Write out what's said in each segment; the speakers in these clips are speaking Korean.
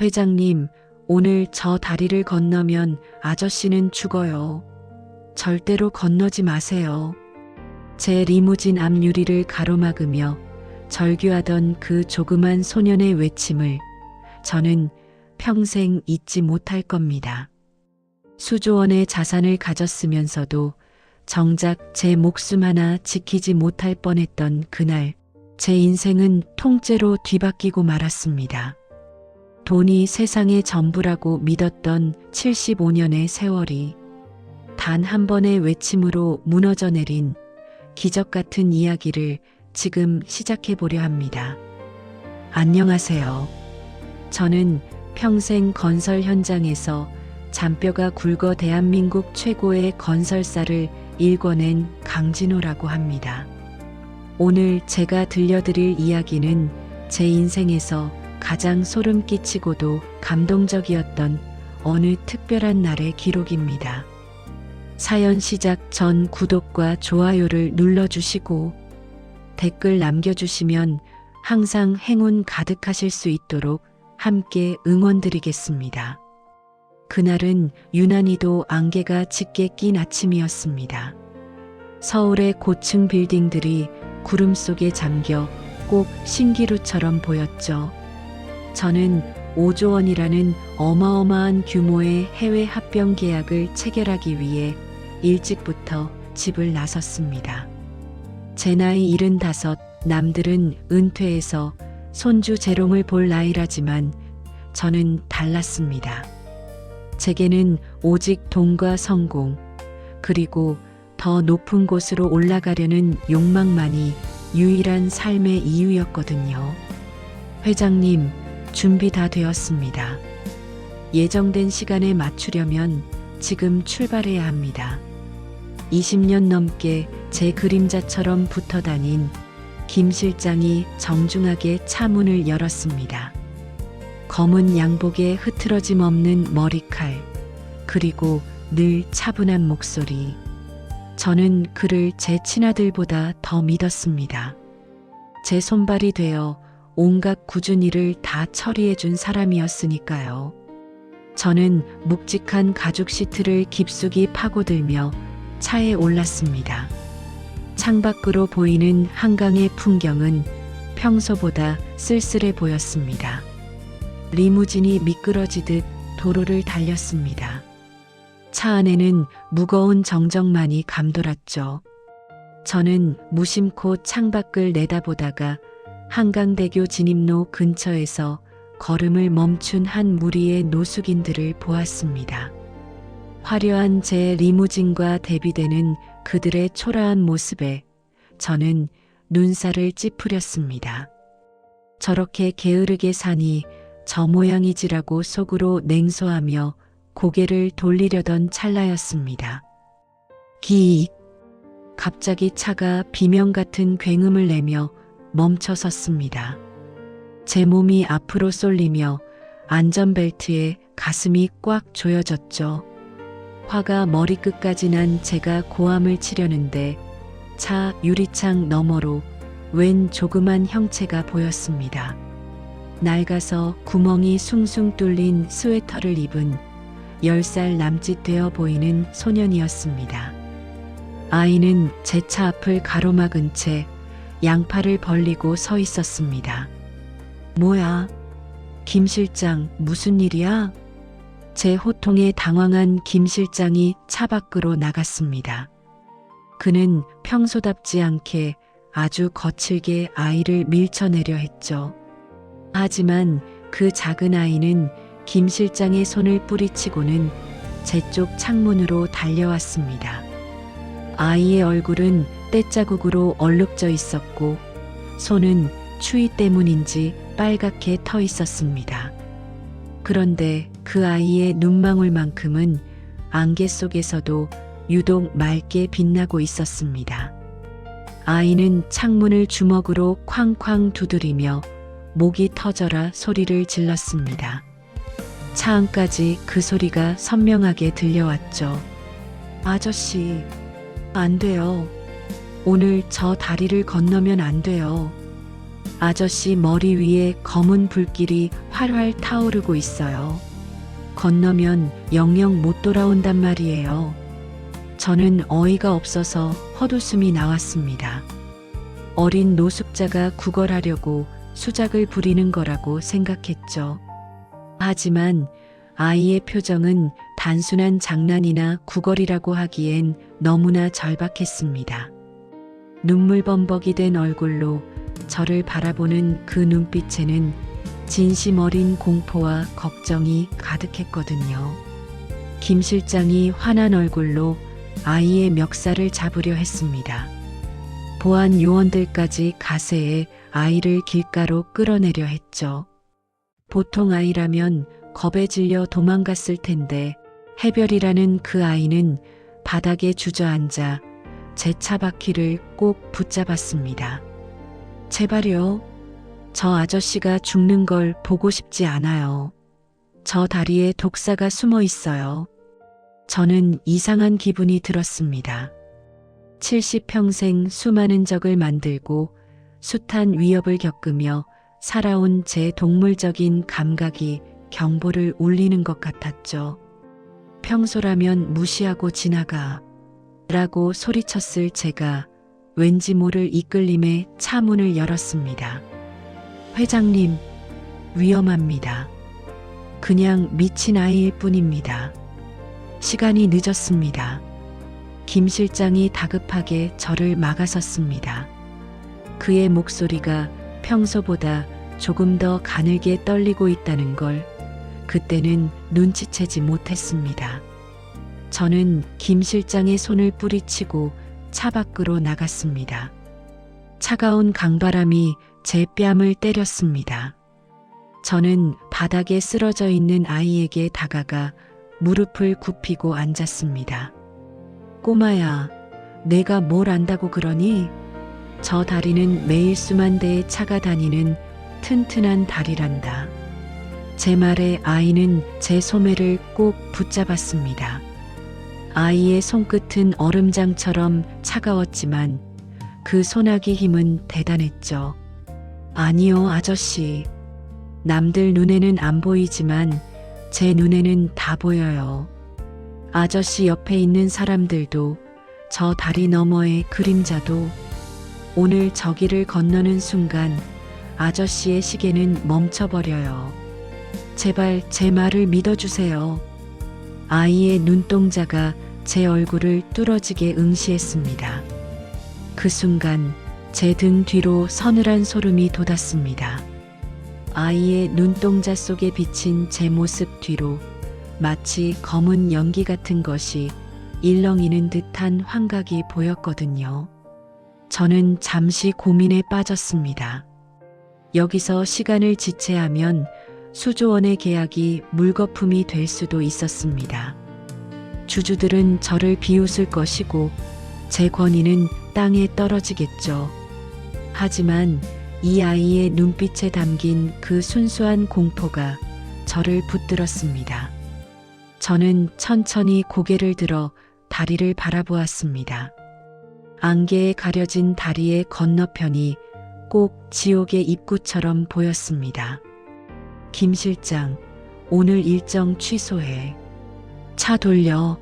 회장님, 오늘 저 다리를 건너면 아저씨는 죽어요. 절대로 건너지 마세요. 제 리무진 앞 유리를 가로막으며 절규하던 그 조그만 소년의 외침을 저는 평생 잊지 못할 겁니다. 수조원의 자산을 가졌으면서도 정작 제 목숨 하나 지키지 못할 뻔했던 그날, 제 인생은 통째로 뒤바뀌고 말았습니다. 돈이 세상의 전부라고 믿었던 75년의 세월이 단 한 번의 외침으로 무너져 내린 기적 같은 이야기를 지금 시작해 보려 합니다. 안녕하세요. 저는 평생 건설 현장에서 잔뼈가 굵어 대한민국 최고의 건설사를 일궈낸 강진호라고 합니다. 오늘 제가 들려드릴 이야기는 제 인생에서 가장 소름 끼치고도 감동적이었던 어느 특별한 날의 기록입니다. 사연 시작 전 구독과 좋아요를 눌러주시고 댓글 남겨주시면 항상 행운 가득하실 수 있도록 함께 응원드리겠습니다. 그날은 유난히도 안개가 짙게 낀 아침이었습니다. 서울의 고층 빌딩들이 구름 속에 잠겨 꼭 신기루처럼 보였죠. 저는 5조 원이라는 어마어마한 규모의 해외 합병 계약을 체결하기 위해 일찍부터 집을 나섰습니다. 제 나이 75, 남들은 은퇴해서 손주 재롱을 볼 나이라지만 저는 달랐습니다. 제게는 오직 돈과 성공, 그리고 더 높은 곳으로 올라가려는 욕망만이 유일한 삶의 이유였거든요. 회장님, 준비 다 되었습니다. 예정된 시간에 맞추려면 지금 출발해야 합니다. 20년 넘게 제 그림자처럼 붙어 다닌 김 실장이 정중하게 차 문을 열었습니다. 검은 양복에 흐트러짐 없는 머리칼, 그리고 늘 차분한 목소리. 저는 그를 제 친아들보다 더 믿었습니다. 제 손발이 되어 온갖 굳은 일을 다 처리해 준 사람이었으니까요. 저는 묵직한 가죽 시트를 깊숙이 파고들며 차에 올랐습니다. 창밖으로 보이는 한강의 풍경은 평소보다 쓸쓸해 보였습니다. 리무진이 미끄러지듯 도로를 달렸습니다. 차 안에는 무거운 정적만이 감돌았죠. 저는 무심코 창밖을 내다보다가 한강대교 진입로 근처에서 걸음을 멈춘 한 무리의 노숙인들을 보았습니다. 화려한 제 리무진과 대비되는 그들의 초라한 모습에 저는 눈살을 찌푸렸습니다. 저렇게 게으르게 사니 저 모양이지라고 속으로 냉소하며 고개를 돌리려던 찰나였습니다. 기익! 갑자기 차가 비명 같은 굉음을 내며 멈춰 섰습니다. 제 몸이 앞으로 쏠리며 안전벨트에 가슴이 꽉 조여졌죠. 화가 머리끝까지 난 제가 고함을 치려는데 차 유리창 너머로 웬 조그만 형체가 보였습니다. 낡아서 구멍이 숭숭 뚫린 스웨터를 입은 10살 남짓 되어 보이는 소년이었습니다. 아이는 제 차 앞을 가로막은 채 양팔을 벌리고 서 있었습니다. 뭐야? 김 실장, 무슨 일이야? 제 호통에 당황한 김 실장이 차 밖으로 나갔습니다. 그는 평소답지 않게 아주 거칠게 아이를 밀쳐내려 했죠. 하지만 그 작은 아이는 김 실장의 손을 뿌리치고는 제 쪽 창문으로 달려왔습니다. 아이의 얼굴은 떼자국으로 얼룩져 있었고 손은 추위 때문인지 빨갛게 터 있었습니다. 그런데 그 아이의 눈망울만큼은 안개 속에서도 유독 맑게 빛나고 있었습니다. 아이는 창문을 주먹으로 쾅쾅 두드리며 목이 터져라 소리를 질렀습니다. 차 안까지 그 소리가 선명하게 들려왔죠. 아저씨, 안 돼요. 오늘 저 다리를 건너면 안 돼요. 아저씨 머리 위에 검은 불길이 활활 타오르고 있어요. 건너면 영영 못 돌아온단 말이에요. 저는 어이가 없어서 헛웃음이 나왔습니다. 어린 노숙자가 구걸하려고 수작을 부리는 거라고 생각했죠. 하지만 아이의 표정은 단순한 장난이나 구걸이라고 하기엔 너무나 절박했습니다. 눈물범벅이 된 얼굴로 저를 바라보는 그 눈빛에는 진심 어린 공포와 걱정이 가득했거든요. 김 실장이 화난 얼굴로 아이의 멱살을 잡으려 했습니다. 보안 요원들까지 가세해 아이를 길가로 끌어내려 했죠. 보통 아이라면 겁에 질려 도망갔을 텐데 해별이라는 그 아이는 바닥에 주저앉아 제 차 바퀴를 꼭 붙잡았습니다. 제발요. 저 아저씨가 죽는 걸 보고 싶지 않아요. 저 다리에 독사가 숨어 있어요. 저는 이상한 기분이 들었습니다. 70평생 수많은 적을 만들고 숱한 위협을 겪으며 살아온 제 동물적인 감각이 경보를 울리는 것 같았죠. 평소라면 무시하고 지나가 라고 소리쳤을 제가 왠지 모를 이끌림에 차 문을 열었습니다. 회장님, 위험합니다. 그냥 미친 아이일 뿐입니다. 시간이 늦었습니다. 김 실장이 다급하게 저를 막아섰습니다. 그의 목소리가 평소보다 조금 더 가늘게 떨리고 있다는 걸 그때는 눈치채지 못했습니다. 저는 김 실장의 손을 뿌리치고 차 밖으로 나갔습니다. 차가운 강바람이 제 뺨을 때렸습니다. 저는 바닥에 쓰러져 있는 아이에게 다가가 무릎을 굽히고 앉았습니다. 꼬마야, 내가 뭘 안다고 그러니? 저 다리는 매일 수만 대의 차가 다니는 튼튼한 다리란다. 제 말에 아이는 제 소매를 꼭 붙잡았습니다. 아이의 손끝은 얼음장처럼 차가웠지만 그 소나기 힘은 대단했죠. 아니요, 아저씨. 남들 눈에는 안 보이지만 제 눈에는 다 보여요. 아저씨 옆에 있는 사람들도, 저 다리 너머의 그림자도 오늘 저기를 건너는 순간 아저씨의 시계는 멈춰버려요. 제발 제 말을 믿어주세요. 아이의 눈동자가 제 얼굴을 뚫어지게 응시했습니다. 그 순간 제 등 뒤로 서늘한 소름이 돋았습니다. 아이의 눈동자 속에 비친 제 모습 뒤로 마치 검은 연기 같은 것이 일렁이는 듯한 환각이 보였거든요. 저는 잠시 고민에 빠졌습니다. 여기서 시간을 지체하면 수조원의 계약이 물거품이 될 수도 있었습니다. 주주들은 저를 비웃을 것이고 제 권위는 땅에 떨어지겠죠. 하지만 이 아이의 눈빛에 담긴 그 순수한 공포가 저를 붙들었습니다. 저는 천천히 고개를 들어 다리를 바라보았습니다. 안개에 가려진 다리의 건너편이 꼭 지옥의 입구처럼 보였습니다. 김 실장, 오늘 일정 취소해. 차 돌려.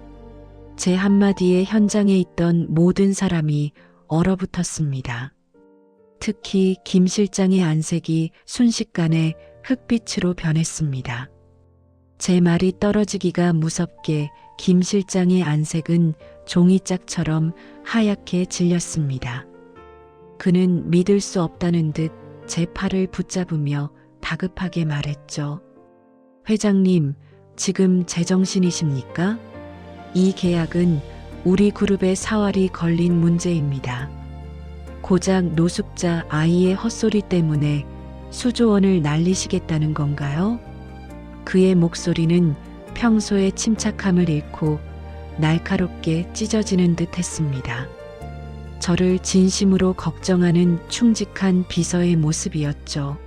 제 한마디에 현장에 있던 모든 사람이 얼어붙었습니다. 특히 김 실장의 안색이 순식간에 흑빛으로 변했습니다. 제 말이 떨어지기가 무섭게 김 실장의 안색은 종이짝처럼 하얗게 질렸습니다. 그는 믿을 수 없다는 듯 제 팔을 붙잡으며 다급하게 말했죠. 회장님, 지금 제정신이십니까? 이 계약은 우리 그룹의 사활이 걸린 문제입니다. 고작 노숙자 아이의 헛소리 때문에 수조원을 날리시겠다는 건가요? 그의 목소리는 평소의 침착함을 잃고 날카롭게 찢어지는 듯 했습니다. 저를 진심으로 걱정하는 충직한 비서의 모습이었죠.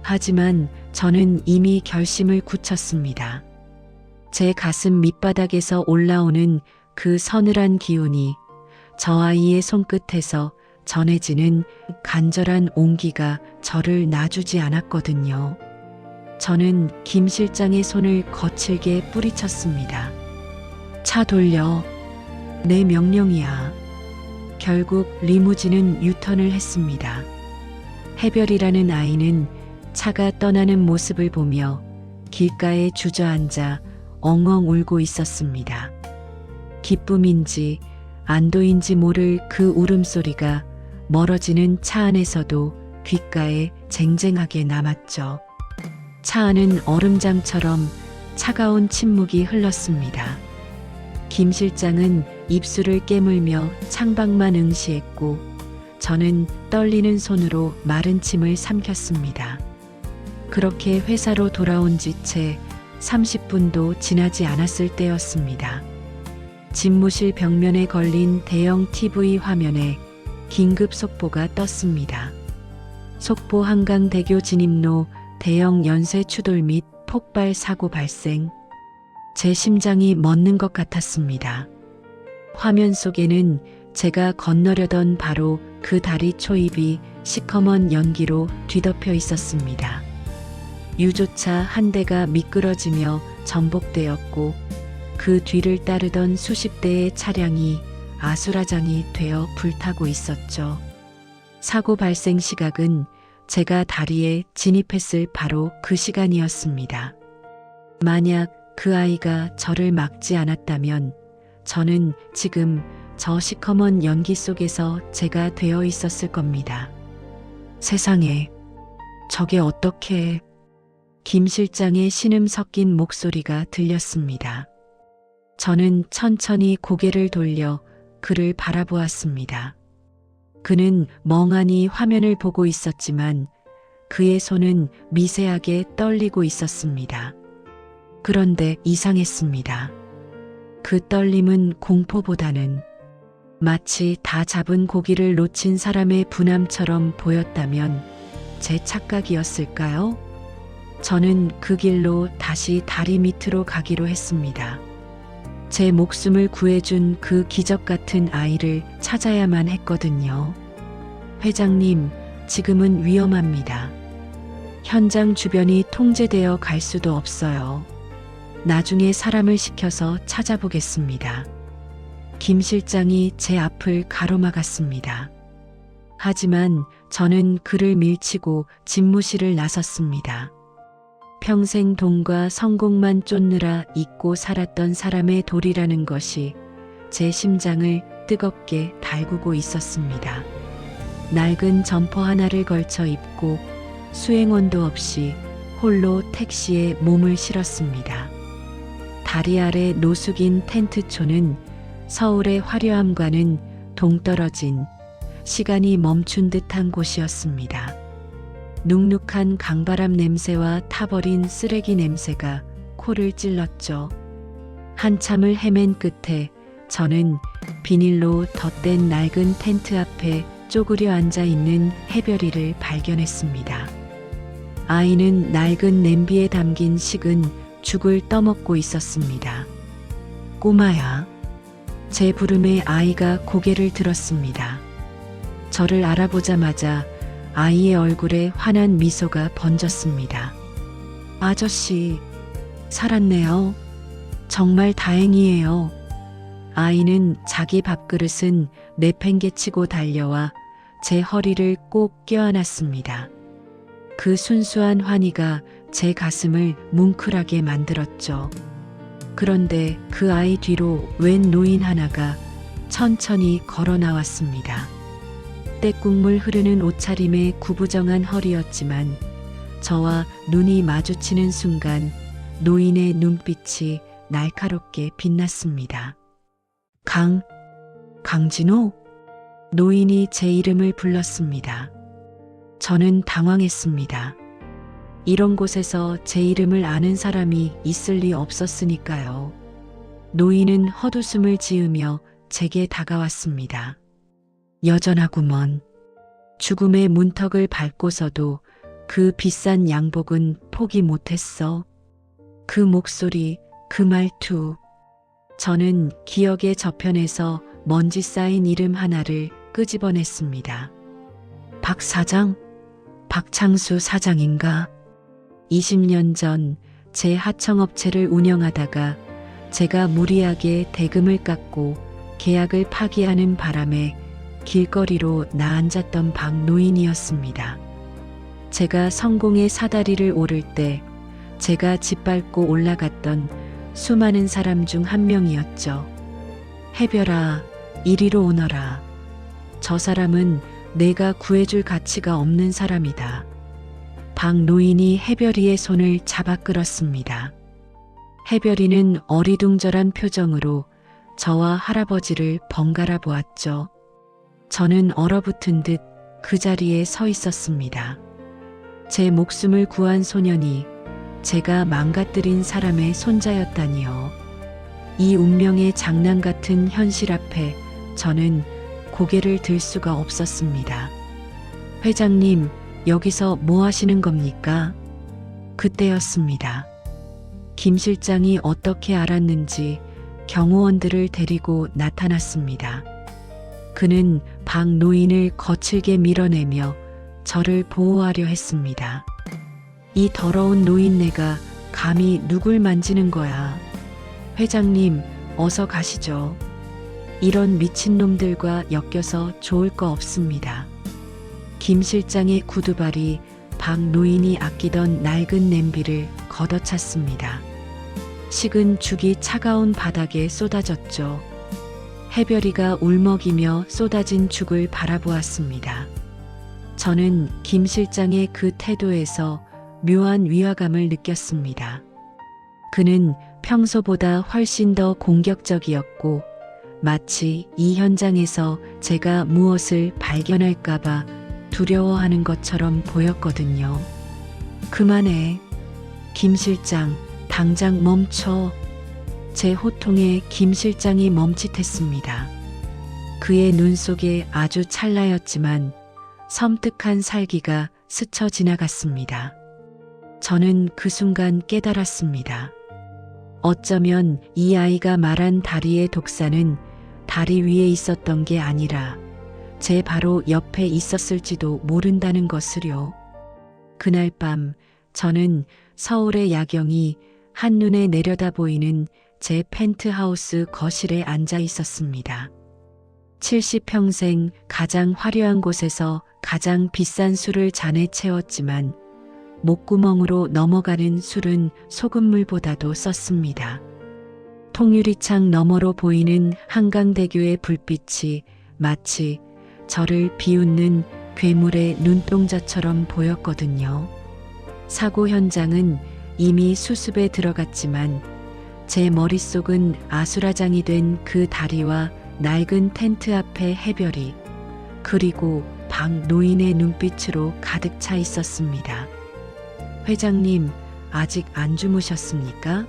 하지만 저는 이미 결심을 굳혔습니다. 제 가슴 밑바닥에서 올라오는 그 서늘한 기운이 저 아이의 손끝에서 전해지는 간절한 온기가 저를 놔주지 않았거든요. 저는 김 실장의 손을 거칠게 뿌리쳤습니다. 차 돌려. 내 명령이야. 결국 리무진은 유턴을 했습니다. 해별이라는 아이는 차가 떠나는 모습을 보며 길가에 주저앉아 엉엉 울고 있었습니다. 기쁨인지 안도인지 모를 그 울음소리가 멀어지는 차 안에서도 귓가에 쟁쟁하게 남았죠. 차 안은 얼음장처럼 차가운 침묵이 흘렀습니다. 김 실장은 입술을 깨물며 창밖만 응시했고 저는 떨리는 손으로 마른 침을 삼켰습니다. 그렇게 회사로 돌아온 지 채 30분도 지나지 않았을 때였습니다. 집무실 벽면에 걸린 대형 TV 화면에 긴급 속보가 떴습니다. 속보 한강대교 진입로 대형 연쇄 추돌 및 폭발 사고 발생. 제 심장이 멎는 것 같았습니다. 화면 속에는 제가 건너려던 바로 그 다리 초입이 시커먼 연기로 뒤덮여 있었습니다. 유조차 한 대가 미끄러지며 전복되었고 그 뒤를 따르던 수십 대의 차량이 아수라장이 되어 불타고 있었죠. 사고 발생 시각은 제가 다리에 진입했을 바로 그 시간이었습니다. 만약 그 아이가 저를 막지 않았다면 저는 지금 저 시커먼 연기 속에서 제가 되어 있었을 겁니다. 세상에, 저게 어떻게... 김 실장의 신음 섞인 목소리가 들렸습니다. 저는 천천히 고개를 돌려 그를 바라보았습니다. 그는 멍하니 화면을 보고 있었지만 그의 손은 미세하게 떨리고 있었습니다. 그런데 이상했습니다. 그 떨림은 공포보다는 마치 다 잡은 고기를 놓친 사람의 분함처럼 보였다면 제 착각이었을까요? 저는 그 길로 다시 다리 밑으로 가기로 했습니다. 제 목숨을 구해준 그 기적 같은 아이를 찾아야만 했거든요. 회장님, 지금은 위험합니다. 현장 주변이 통제되어 갈 수도 없어요. 나중에 사람을 시켜서 찾아보겠습니다. 김 실장이 제 앞을 가로막았습니다. 하지만 저는 그를 밀치고 집무실을 나섰습니다. 평생 돈과 성공만 쫓느라 잊고 살았던 사람의 돌이라는 것이 제 심장을 뜨겁게 달구고 있었습니다. 낡은 점퍼 하나를 걸쳐 입고 수행원도 없이 홀로 택시에 몸을 실었습니다. 다리 아래 노숙인 텐트촌은 서울의 화려함과는 동떨어진 시간이 멈춘 듯한 곳이었습니다. 눅눅한 강바람 냄새와 타버린 쓰레기 냄새가 코를 찔렀죠. 한참을 헤맨 끝에 저는 비닐로 덧댄 낡은 텐트 앞에 쪼그려 앉아 있는 해별이를 발견했습니다. 아이는 낡은 냄비에 담긴 식은 죽을 떠먹고 있었습니다. 꼬마야. 제 부름에 아이가 고개를 들었습니다. 저를 알아보자마자 아이의 얼굴에 환한 미소가 번졌습니다. 아저씨, 살았네요. 정말 다행이에요. 아이는 자기 밥그릇은 내팽개치고 달려와 제 허리를 꼭 껴안았습니다. 그 순수한 환희가 제 가슴을 뭉클하게 만들었죠. 그런데 그 아이 뒤로 웬 노인 하나가 천천히 걸어 나왔습니다. 때국물 흐르는 옷차림의 구부정한 허리였지만 저와 눈이 마주치는 순간 노인의 눈빛이 날카롭게 빛났습니다. 강진호? 노인이 제 이름을 불렀습니다. 저는 당황했습니다. 이런 곳에서 제 이름을 아는 사람이 있을 리 없었으니까요. 노인은 헛웃음을 지으며 제게 다가왔습니다. 여전하구먼. 죽음의 문턱을 밟고서도 그 비싼 양복은 포기 못했어. 그 목소리, 그 말투. 저는 기억의 저편에서 먼지 쌓인 이름 하나를 끄집어냈습니다. 박 사장? 박창수 사장인가? 20년 전 제 하청업체를 운영하다가 제가 무리하게 대금을 깎고 계약을 파기하는 바람에 길거리로 나앉았던 박 노인이었습니다. 제가 성공의 사다리를 오를 때 제가 짓밟고 올라갔던 수많은 사람 중 한 명이었죠. 해별아, 이리로 오너라. 저 사람은 내가 구해줄 가치가 없는 사람이다. 박 노인이 해별이의 손을 잡아 끌었습니다. 해별이는 어리둥절한 표정으로 저와 할아버지를 번갈아 보았죠. 저는 얼어붙은 듯 그 자리에 서 있었습니다. 제 목숨을 구한 소년이 제가 망가뜨린 사람의 손자였다니요. 이 운명의 장난 같은 현실 앞에 저는 고개를 들 수가 없었습니다. 회장님, 여기서 뭐 하시는 겁니까? 그때였습니다. 김 실장이 어떻게 알았는지 경호원들을 데리고 나타났습니다. 그는 박 노인을 거칠게 밀어내며 저를 보호하려 했습니다. 이 더러운 노인네가 감히 누굴 만지는 거야. 회장님, 어서 가시죠. 이런 미친놈들과 엮여서 좋을 거 없습니다. 김 실장의 구두발이 박 노인이 아끼던 낡은 냄비를 걷어찼습니다. 식은 죽이 차가운 바닥에 쏟아졌죠. 해별이가 울먹이며 쏟아진 죽을 바라보았습니다. 저는 김 실장의 그 태도에서 묘한 위화감을 느꼈습니다. 그는 평소보다 훨씬 더 공격적이었고 마치 이 현장에서 제가 무엇을 발견할까봐 두려워하는 것처럼 보였거든요. 그만해. 김 실장, 당장 멈춰. 제 호통에 김 실장이 멈칫했습니다. 그의 눈 속에 아주 찰나였지만 섬뜩한 살기가 스쳐 지나갔습니다. 저는 그 순간 깨달았습니다. 어쩌면 이 아이가 말한 다리의 독사는 다리 위에 있었던 게 아니라 제 바로 옆에 있었을지도 모른다는 것을요. 그날 밤 저는 서울의 야경이 한눈에 내려다 보이는 제 펜트하우스 거실에 앉아 있었습니다. 70평생 가장 화려한 곳에서 가장 비싼 술을 잔에 채웠지만 목구멍으로 넘어가는 술은 소금물보다도 썼습니다. 통유리창 너머로 보이는 한강대교의 불빛이 마치 저를 비웃는 괴물의 눈동자처럼 보였거든요. 사고 현장은 이미 수습에 들어갔지만 제 머릿속은 아수라장이 된 그 다리와 낡은 텐트 앞의 해별이 그리고 박 노인의 눈빛으로 가득 차 있었습니다. 회장님, 아직 안 주무셨습니까?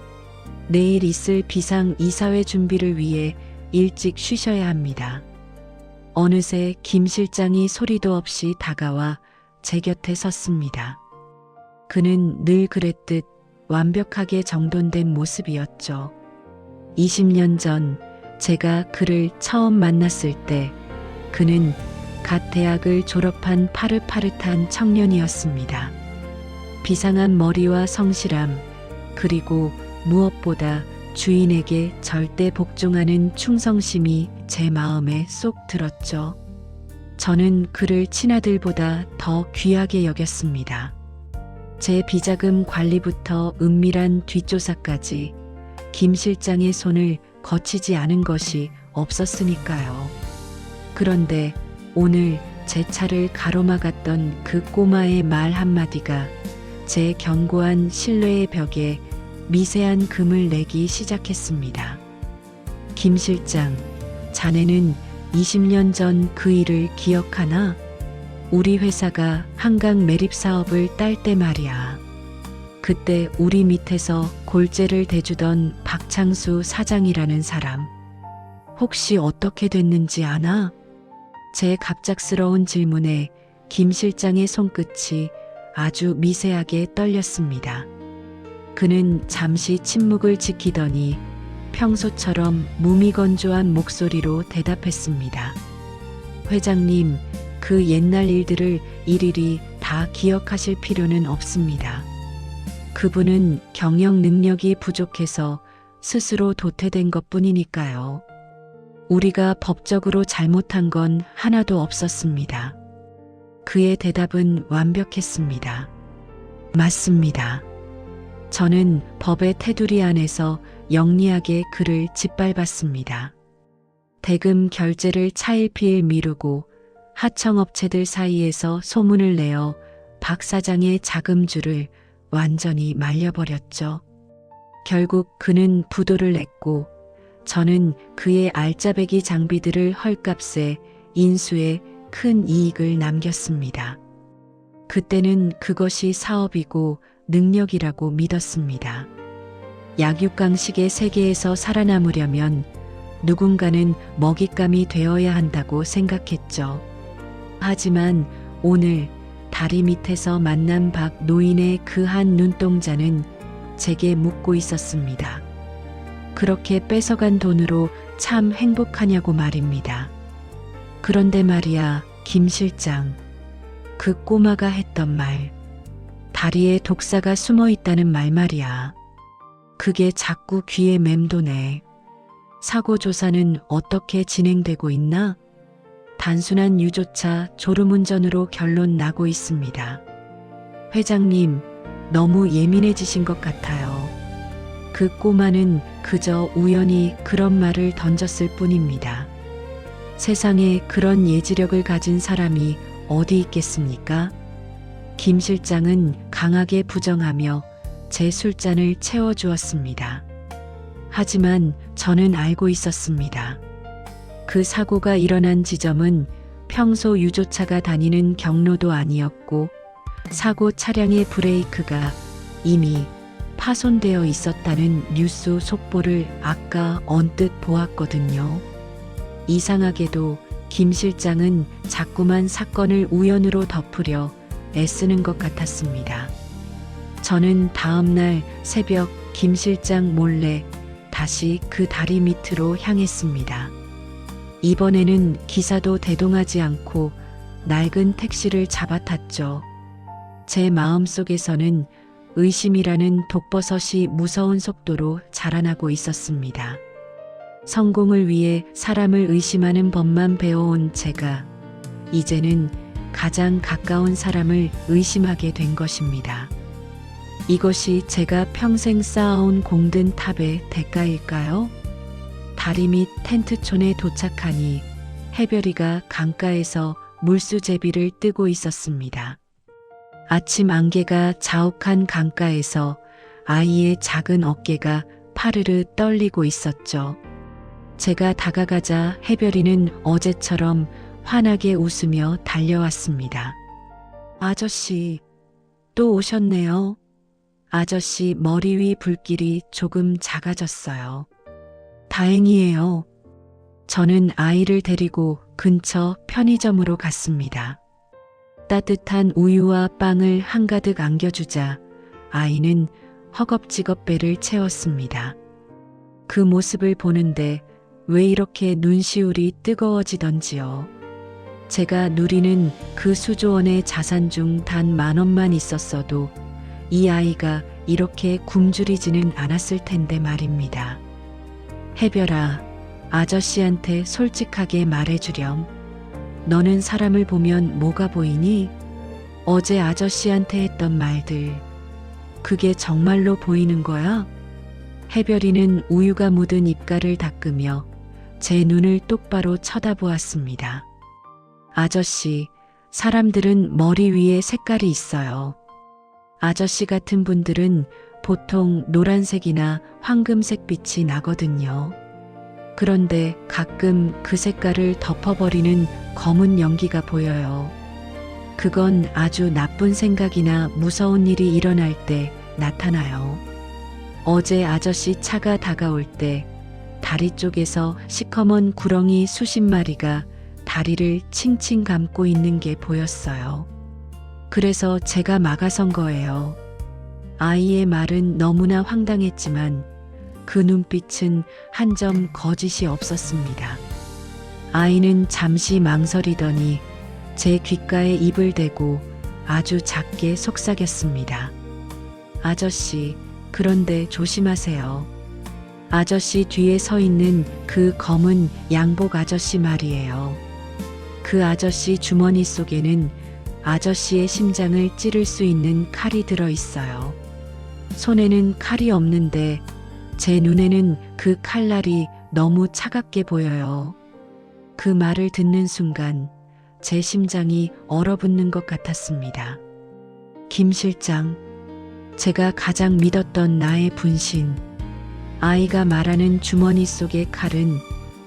내일 있을 비상 이사회 준비를 위해 일찍 쉬셔야 합니다. 어느새 김 실장이 소리도 없이 다가와 제 곁에 섰습니다. 그는 늘 그랬듯 완벽하게 정돈된 모습이었죠. 20년 전 제가 그를 처음 만났을 때 그는 갓 대학을 졸업한 파릇파릇한 청년이었습니다. 비상한 머리와 성실함, 그리고 무엇보다 주인에게 절대 복종하는 충성심이 제 마음에 쏙 들었죠. 저는 그를 친아들보다 더 귀하게 여겼습니다. 제 비자금 관리부터 은밀한 뒷조사까지 김 실장의 손을 거치지 않은 것이 없었으니까요. 그런데 오늘 제 차를 가로막았던 그 꼬마의 말 한마디가 제 견고한 신뢰의 벽에 미세한 금을 내기 시작했습니다. 김 실장, 자네는 20년 전 그 일을 기억하나? 우리 회사가 한강 매립 사업을 딸 때 말이야. 그때 우리 밑에서 골재를 대주던 박창수 사장이라는 사람. 혹시 어떻게 됐는지 아나? 제 갑작스러운 질문에 김 실장의 손끝이 아주 미세하게 떨렸습니다. 그는 잠시 침묵을 지키더니 평소처럼 무미건조한 목소리로 대답했습니다. 회장님, 그 옛날 일들을 일일이 다 기억하실 필요는 없습니다. 그분은 경영 능력이 부족해서 스스로 도태된 것뿐이니까요. 우리가 법적으로 잘못한 건 하나도 없었습니다. 그의 대답은 완벽했습니다. 맞습니다. 저는 법의 테두리 안에서 영리하게 그를 짓밟았습니다. 대금 결제를 차일피일 미루고 하청업체들 사이에서 소문을 내어 박 사장의 자금줄을 완전히 말려버렸죠. 결국 그는 부도를 냈고 저는 그의 알짜배기 장비들을 헐값에 인수해 큰 이익을 남겼습니다. 그때는 그것이 사업이고 능력이라고 믿었습니다. 약육강식의 세계에서 살아남으려면 누군가는 먹잇감이 되어야 한다고 생각했죠. 하지만 오늘 다리 밑에서 만난 박 노인의 그 한 눈동자는 제게 묻고 있었습니다. 그렇게 뺏어간 돈으로 참 행복하냐고 말입니다. 그런데 말이야, 김 실장. 그 꼬마가 했던 말. 다리에 독사가 숨어 있다는 말 말이야. 그게 자꾸 귀에 맴도네. 사고 조사는 어떻게 진행되고 있나? 단순한 유조차 졸음운전으로 결론 나고 있습니다. 회장님, 너무 예민해지신 것 같아요. 그 꼬마는 그저 우연히 그런 말을 던졌을 뿐입니다. 세상에 그런 예지력을 가진 사람이 어디 있겠습니까? 김 실장은 강하게 부정하며 제 술잔을 채워주었습니다. 하지만 저는 알고 있었습니다. 그 사고가 일어난 지점은 평소 유조차가 다니는 경로도 아니었고 사고 차량의 브레이크가 이미 파손되어 있었다는 뉴스 속보를 아까 언뜻 보았거든요. 이상하게도 김 실장은 자꾸만 사건을 우연으로 덮으려 애쓰는 것 같았습니다. 저는 다음 날 새벽 김 실장 몰래 다시 그 다리 밑으로 향했습니다. 이번에는 기사도 대동하지 않고 낡은 택시를 잡아탔죠. 제 마음속에서는 의심이라는 독버섯이 무서운 속도로 자라나고 있었습니다. 성공을 위해 사람을 의심하는 법만 배워온 제가 이제는 가장 가까운 사람을 의심하게 된 것입니다. 이것이 제가 평생 쌓아온 공든 탑의 대가일까요? 다리 밑 텐트촌에 도착하니 해별이가 강가에서 물수제비를 뜨고 있었습니다. 아침 안개가 자욱한 강가에서 아이의 작은 어깨가 파르르 떨리고 있었죠. 제가 다가가자 해별이는 어제처럼 환하게 웃으며 달려왔습니다. 아저씨, 또 오셨네요. 아저씨 머리 위 붉길이 조금 작아졌어요. 다행이에요. 저는 아이를 데리고 근처 편의점으로 갔습니다. 따뜻한 우유와 빵을 한가득 안겨주자 아이는 허겁지겁 배를 채웠습니다. 그 모습을 보는데 왜 이렇게 눈시울이 뜨거워지던지요. 제가 누리는 그 수조원의 자산 중 단 10,000원만 있었어도 이 아이가 이렇게 굶주리지는 않았을 텐데 말입니다. 해별아, 아저씨한테 솔직하게 말해주렴. 너는 사람을 보면 뭐가 보이니? 어제 아저씨한테 했던 말들. 그게 정말로 보이는 거야? 해별이는 우유가 묻은 입가를 닦으며 제 눈을 똑바로 쳐다보았습니다. 아저씨, 사람들은 머리 위에 색깔이 있어요. 아저씨 같은 분들은 보통 노란색이나 황금색 빛이 나거든요. 그런데 가끔 그 색깔을 덮어버리는 검은 연기가 보여요. 그건 아주 나쁜 생각이나 무서운 일이 일어날 때 나타나요. 어제 아저씨 차가 다가올 때 다리 쪽에서 시커먼 구렁이 수십 마리가 다리를 칭칭 감고 있는 게 보였어요. 그래서 제가 막아선 거예요. 아이의 말은 너무나 황당했지만 그 눈빛은 한 점 거짓이 없었습니다. 아이는 잠시 망설이더니 제 귓가에 입을 대고 아주 작게 속삭였습니다. 아저씨, 그런데 조심하세요. 아저씨 뒤에 서 있는 그 검은 양복 아저씨 말이에요. 그 아저씨 주머니 속에는 아저씨의 심장을 찌를 수 있는 칼이 들어 있어요. 손에는 칼이 없는데 제 눈에는 그 칼날이 너무 차갑게 보여요. 그 말을 듣는 순간 제 심장이 얼어붙는 것 같았습니다. 김 실장, 제가 가장 믿었던 나의 분신. 아이가 말하는 주머니 속의 칼은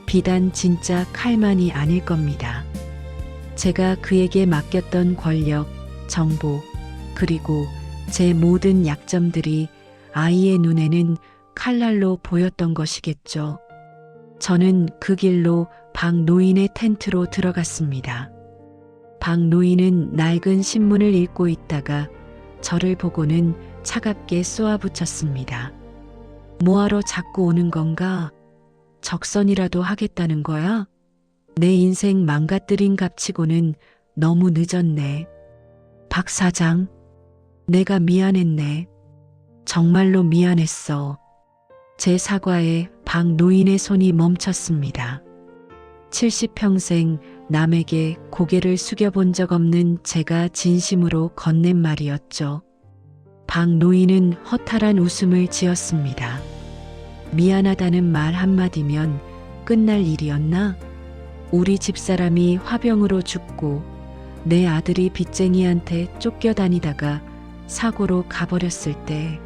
비단 진짜 칼만이 아닐 겁니다. 제가 그에게 맡겼던 권력, 정보, 그리고 제 모든 약점들이 아이의 눈에는 칼날로 보였던 것이겠죠. 저는 그 길로 박 노인의 텐트로 들어갔습니다. 박 노인은 낡은 신문을 읽고 있다가 저를 보고는 차갑게 쏘아붙였습니다. 뭐하러 자꾸 오는 건가? 적선이라도 하겠다는 거야? 내 인생 망가뜨린 값치고는 너무 늦었네. 박 사장, 내가 미안했네. 정말로 미안했어. 제 사과에 박 노인의 손이 멈췄습니다. 70평생 남에게 고개를 숙여본 적 없는 제가 진심으로 건넨 말이었죠. 박 노인은 허탈한 웃음을 지었습니다. 미안하다는 말 한마디면 끝날 일이었나? 우리 집사람이 화병으로 죽고 내 아들이 빚쟁이한테 쫓겨다니다가 사고로 가버렸을 때,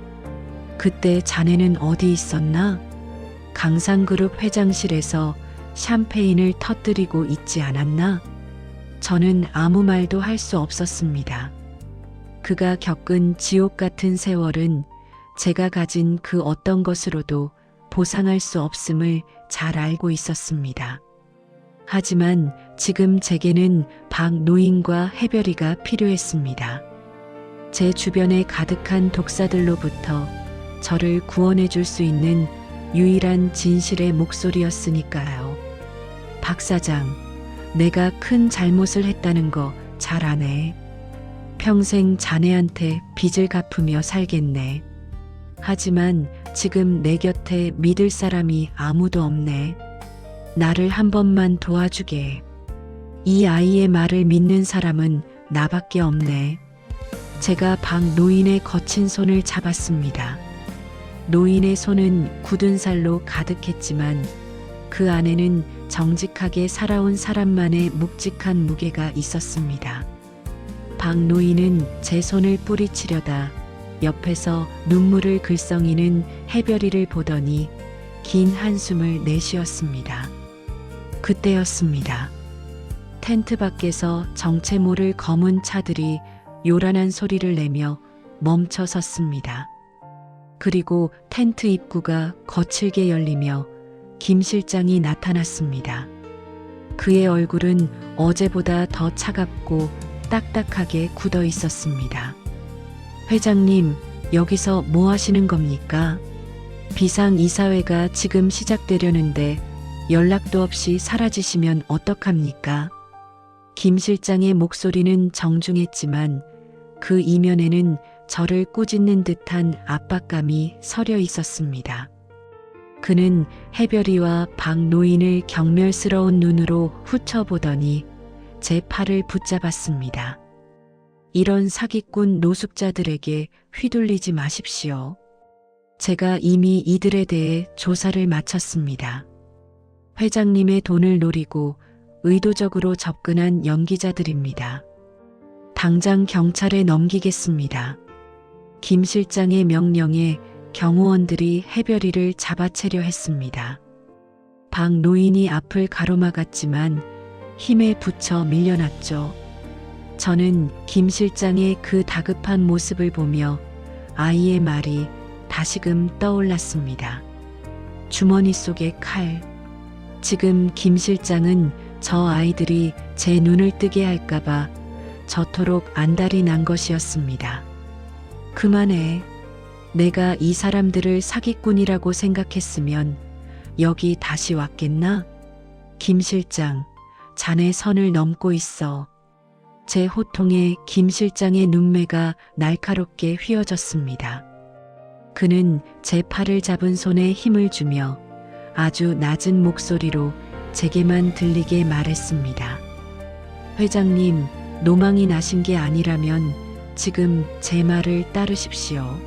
그때 자네는 어디 있었나? 강상그룹 회장실에서 샴페인을 터뜨리고 있지 않았나? 저는 아무 말도 할 수 없었습니다. 그가 겪은 지옥 같은 세월은 제가 가진 그 어떤 것으로도 보상할 수 없음을 잘 알고 있었습니다. 하지만 지금 제게는 박 노인과 해별이가 필요했습니다. 제 주변에 가득한 독사들로부터 저를 구원해 줄 수 있는 유일한 진실의 목소리였으니까요. 박 사장, 내가 큰 잘못을 했다는 거 잘 아네. 평생 자네한테 빚을 갚으며 살겠네. 하지만 지금 내 곁에 믿을 사람이 아무도 없네. 나를 한 번만 도와주게. 이 아이의 말을 믿는 사람은 나밖에 없네. 제가 박 노인의 거친 손을 잡았습니다. 노인의 손은 굳은 살로 가득했지만 그 안에는 정직하게 살아온 사람만의 묵직한 무게가 있었습니다. 박 노인은 제 손을 뿌리치려다 옆에서 눈물을 글썽이는 해별이를 보더니 긴 한숨을 내쉬었습니다. 그때였습니다. 텐트 밖에서 정체 모를 검은 차들이 요란한 소리를 내며 멈춰 섰습니다. 그리고 텐트 입구가 거칠게 열리며 김 실장이 나타났습니다. 그의 얼굴은 어제보다 더 차갑고 딱딱하게 굳어 있었습니다. 회장님, 여기서 뭐 하시는 겁니까? 비상이사회가 지금 시작되려는데 연락도 없이 사라지시면 어떡합니까? 김 실장의 목소리는 정중했지만 그 이면에는 저를 꾸짖는 듯한 압박감이 서려 있었습니다. 그는 해별이와 박 노인을 경멸스러운 눈으로 훑어보더니 제 팔을 붙잡았습니다. 이런 사기꾼 노숙자들에게 휘둘리지 마십시오. 제가 이미 이들에 대해 조사를 마쳤습니다. 회장님의 돈을 노리고 의도적으로 접근한 연기자들입니다. 당장 경찰에 넘기겠습니다. 김 실장의 명령에 경호원들이 해별이를 잡아채려 했습니다. 박 노인이 앞을 가로막았지만 힘에 부쳐 밀려났죠. 저는 김 실장의 그 다급한 모습을 보며 아이의 말이 다시금 떠올랐습니다. 주머니 속의 칼. 지금 김 실장은 저 아이들이 제 눈을 뜨게 할까봐 저토록 안달이 난 것이었습니다. 그만해. 내가 이 사람들을 사기꾼이라고 생각했으면 여기 다시 왔겠나? 김 실장, 자네 선을 넘고 있어. 제 호통에 김 실장의 눈매가 날카롭게 휘어졌습니다. 그는 제 팔을 잡은 손에 힘을 주며 아주 낮은 목소리로 제게만 들리게 말했습니다. 회장님, 노망이 나신 게 아니라면 지금 제 말을 따르십시오.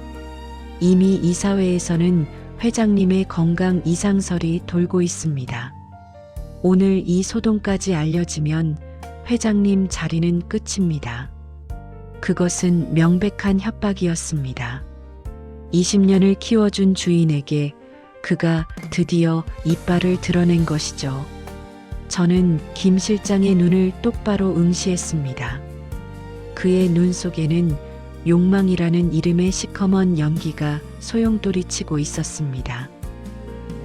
이미 이사회에서는 회장님의 건강 이상설이 돌고 있습니다. 오늘 이 소동까지 알려지면 회장님 자리는 끝입니다. 그것은 명백한 협박이었습니다. 20년을 키워준 주인에게 그가 드디어 이빨을 드러낸 것이죠. 저는 김 실장의 눈을 똑바로 응시했습니다. 그의 눈 속에는 욕망이라는 이름의 시커먼 연기가 소용돌이치고 있었습니다.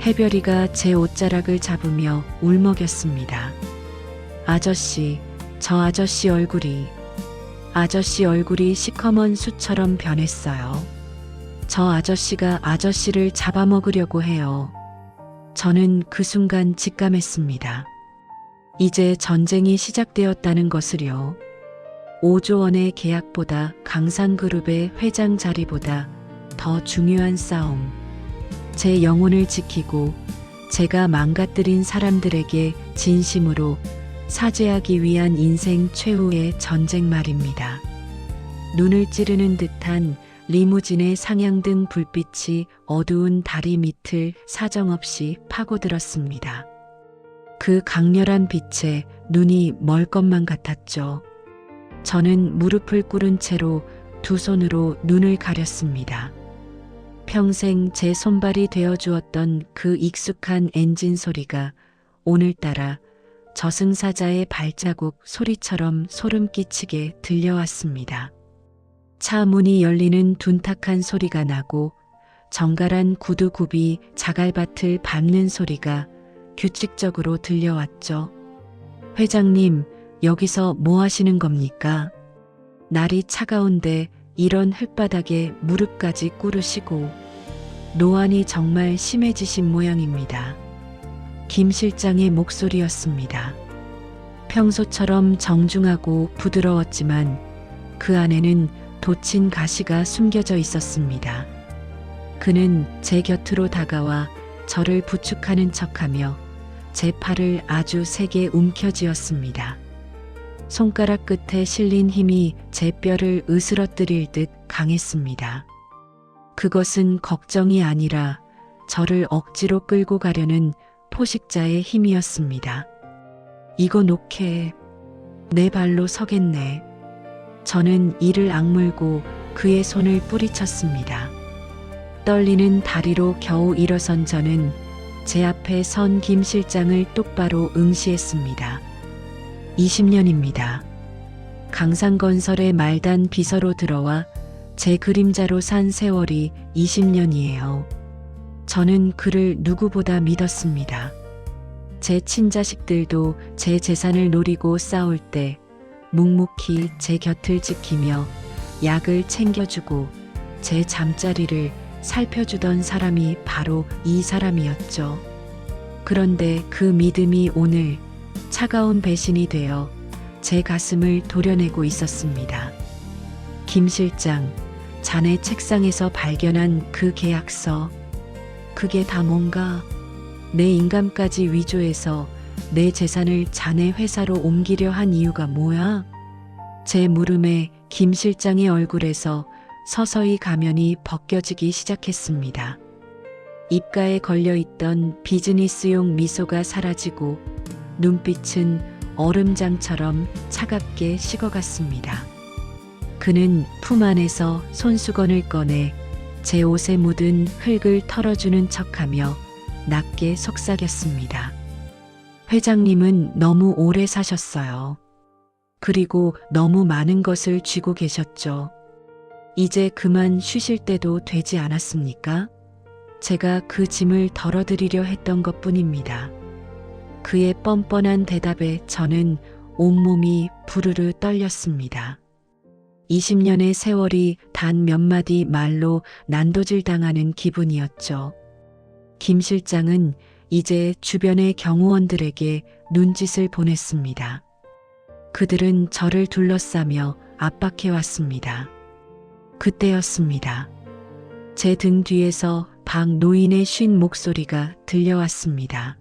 해별이가 제 옷자락을 잡으며 울먹였습니다. 아저씨, 저 아저씨 얼굴이 시커먼 숯처럼 변했어요. 저 아저씨가 아저씨를 잡아먹으려고 해요. 저는 그 순간 직감했습니다. 이제 전쟁이 시작되었다는 것을요. 5조 원의 계약보다 강산그룹의 회장 자리보다 더 중요한 싸움. 제 영혼을 지키고 제가 망가뜨린 사람들에게 진심으로 사죄하기 위한 인생 최후의 전쟁 말입니다. 눈을 찌르는 듯한 리무진의 상향등 불빛이 어두운 다리 밑을 사정없이 파고들었습니다. 그 강렬한 빛에 눈이 멀 것만 같았죠. 저는 무릎을 꿇은 채로 두 손으로 눈을 가렸습니다. 평생 제 손발이 되어 주었던 그 익숙한 엔진 소리가 오늘따라 저승사자의 발자국 소리처럼 소름 끼치게 들려왔습니다. 차 문이 열리는 둔탁한 소리가 나고 정갈한 구두굽이 자갈밭을 밟는 소리가 규칙적으로 들려왔죠. 회장님, 여기서 뭐 하시는 겁니까? 날이 차가운데 이런 흙바닥에 무릎까지 꿇으시고 노안이 정말 심해지신 모양입니다. 김 실장의 목소리였습니다. 평소처럼 정중하고 부드러웠지만 그 안에는 돋친 가시가 숨겨져 있었습니다. 그는 제 곁으로 다가와 저를 부축하는 척하며 제 팔을 아주 세게 움켜쥐었습니다. 손가락 끝에 실린 힘이 제 뼈를 으스러뜨릴 듯 강했습니다. 그것은 걱정이 아니라 저를 억지로 끌고 가려는 포식자의 힘이었습니다. 이거 놓게. 내 발로 서겠네. 저는 이를 악물고 그의 손을 뿌리쳤습니다. 떨리는 다리로 겨우 일어선 저는 제 앞에 선 김 실장을 똑바로 응시했습니다. 20년입니다. 강산건설의 말단 비서로 들어와 제 그림자로 산 세월이 20년이에요. 저는 그를 누구보다 믿었습니다. 제 친자식들도 제 재산을 노리고 싸울 때 묵묵히 제 곁을 지키며 약을 챙겨주고 제 잠자리를 살펴주던 사람이 바로 이 사람이었죠. 그런데 그 믿음이 오늘 차가운 배신이 되어 제 가슴을 도려내고 있었습니다. 김 실장, 자네 책상에서 발견한 그 계약서, 그게 다 뭔가? 내 인감까지 위조해서 내 재산을 자네 회사로 옮기려 한 이유가 뭐야? 제 물음에 김 실장의 얼굴에서 서서히 가면이 벗겨지기 시작했습니다. 입가에 걸려있던 비즈니스용 미소가 사라지고 눈빛은 얼음장처럼 차갑게 식어갔습니다. 그는 품 안에서 손수건을 꺼내 제 옷에 묻은 흙을 털어주는 척하며 낮게 속삭였습니다. 회장님은 너무 오래 사셨어요. 그리고 너무 많은 것을 쥐고 계셨죠. 이제 그만 쉬실 때도 되지 않았습니까? 제가 그 짐을 덜어드리려 했던 것뿐입니다. 그의 뻔뻔한 대답에 저는 온몸이 부르르 떨렸습니다. 20년의 세월이 단 몇 마디 말로 난도질 당하는 기분이었죠. 김 실장은 이제 주변의 경호원들에게 눈짓을 보냈습니다. 그들은 저를 둘러싸며 압박해왔습니다. 그때였습니다. 제 등 뒤에서 박 노인의 쉰 목소리가 들려왔습니다.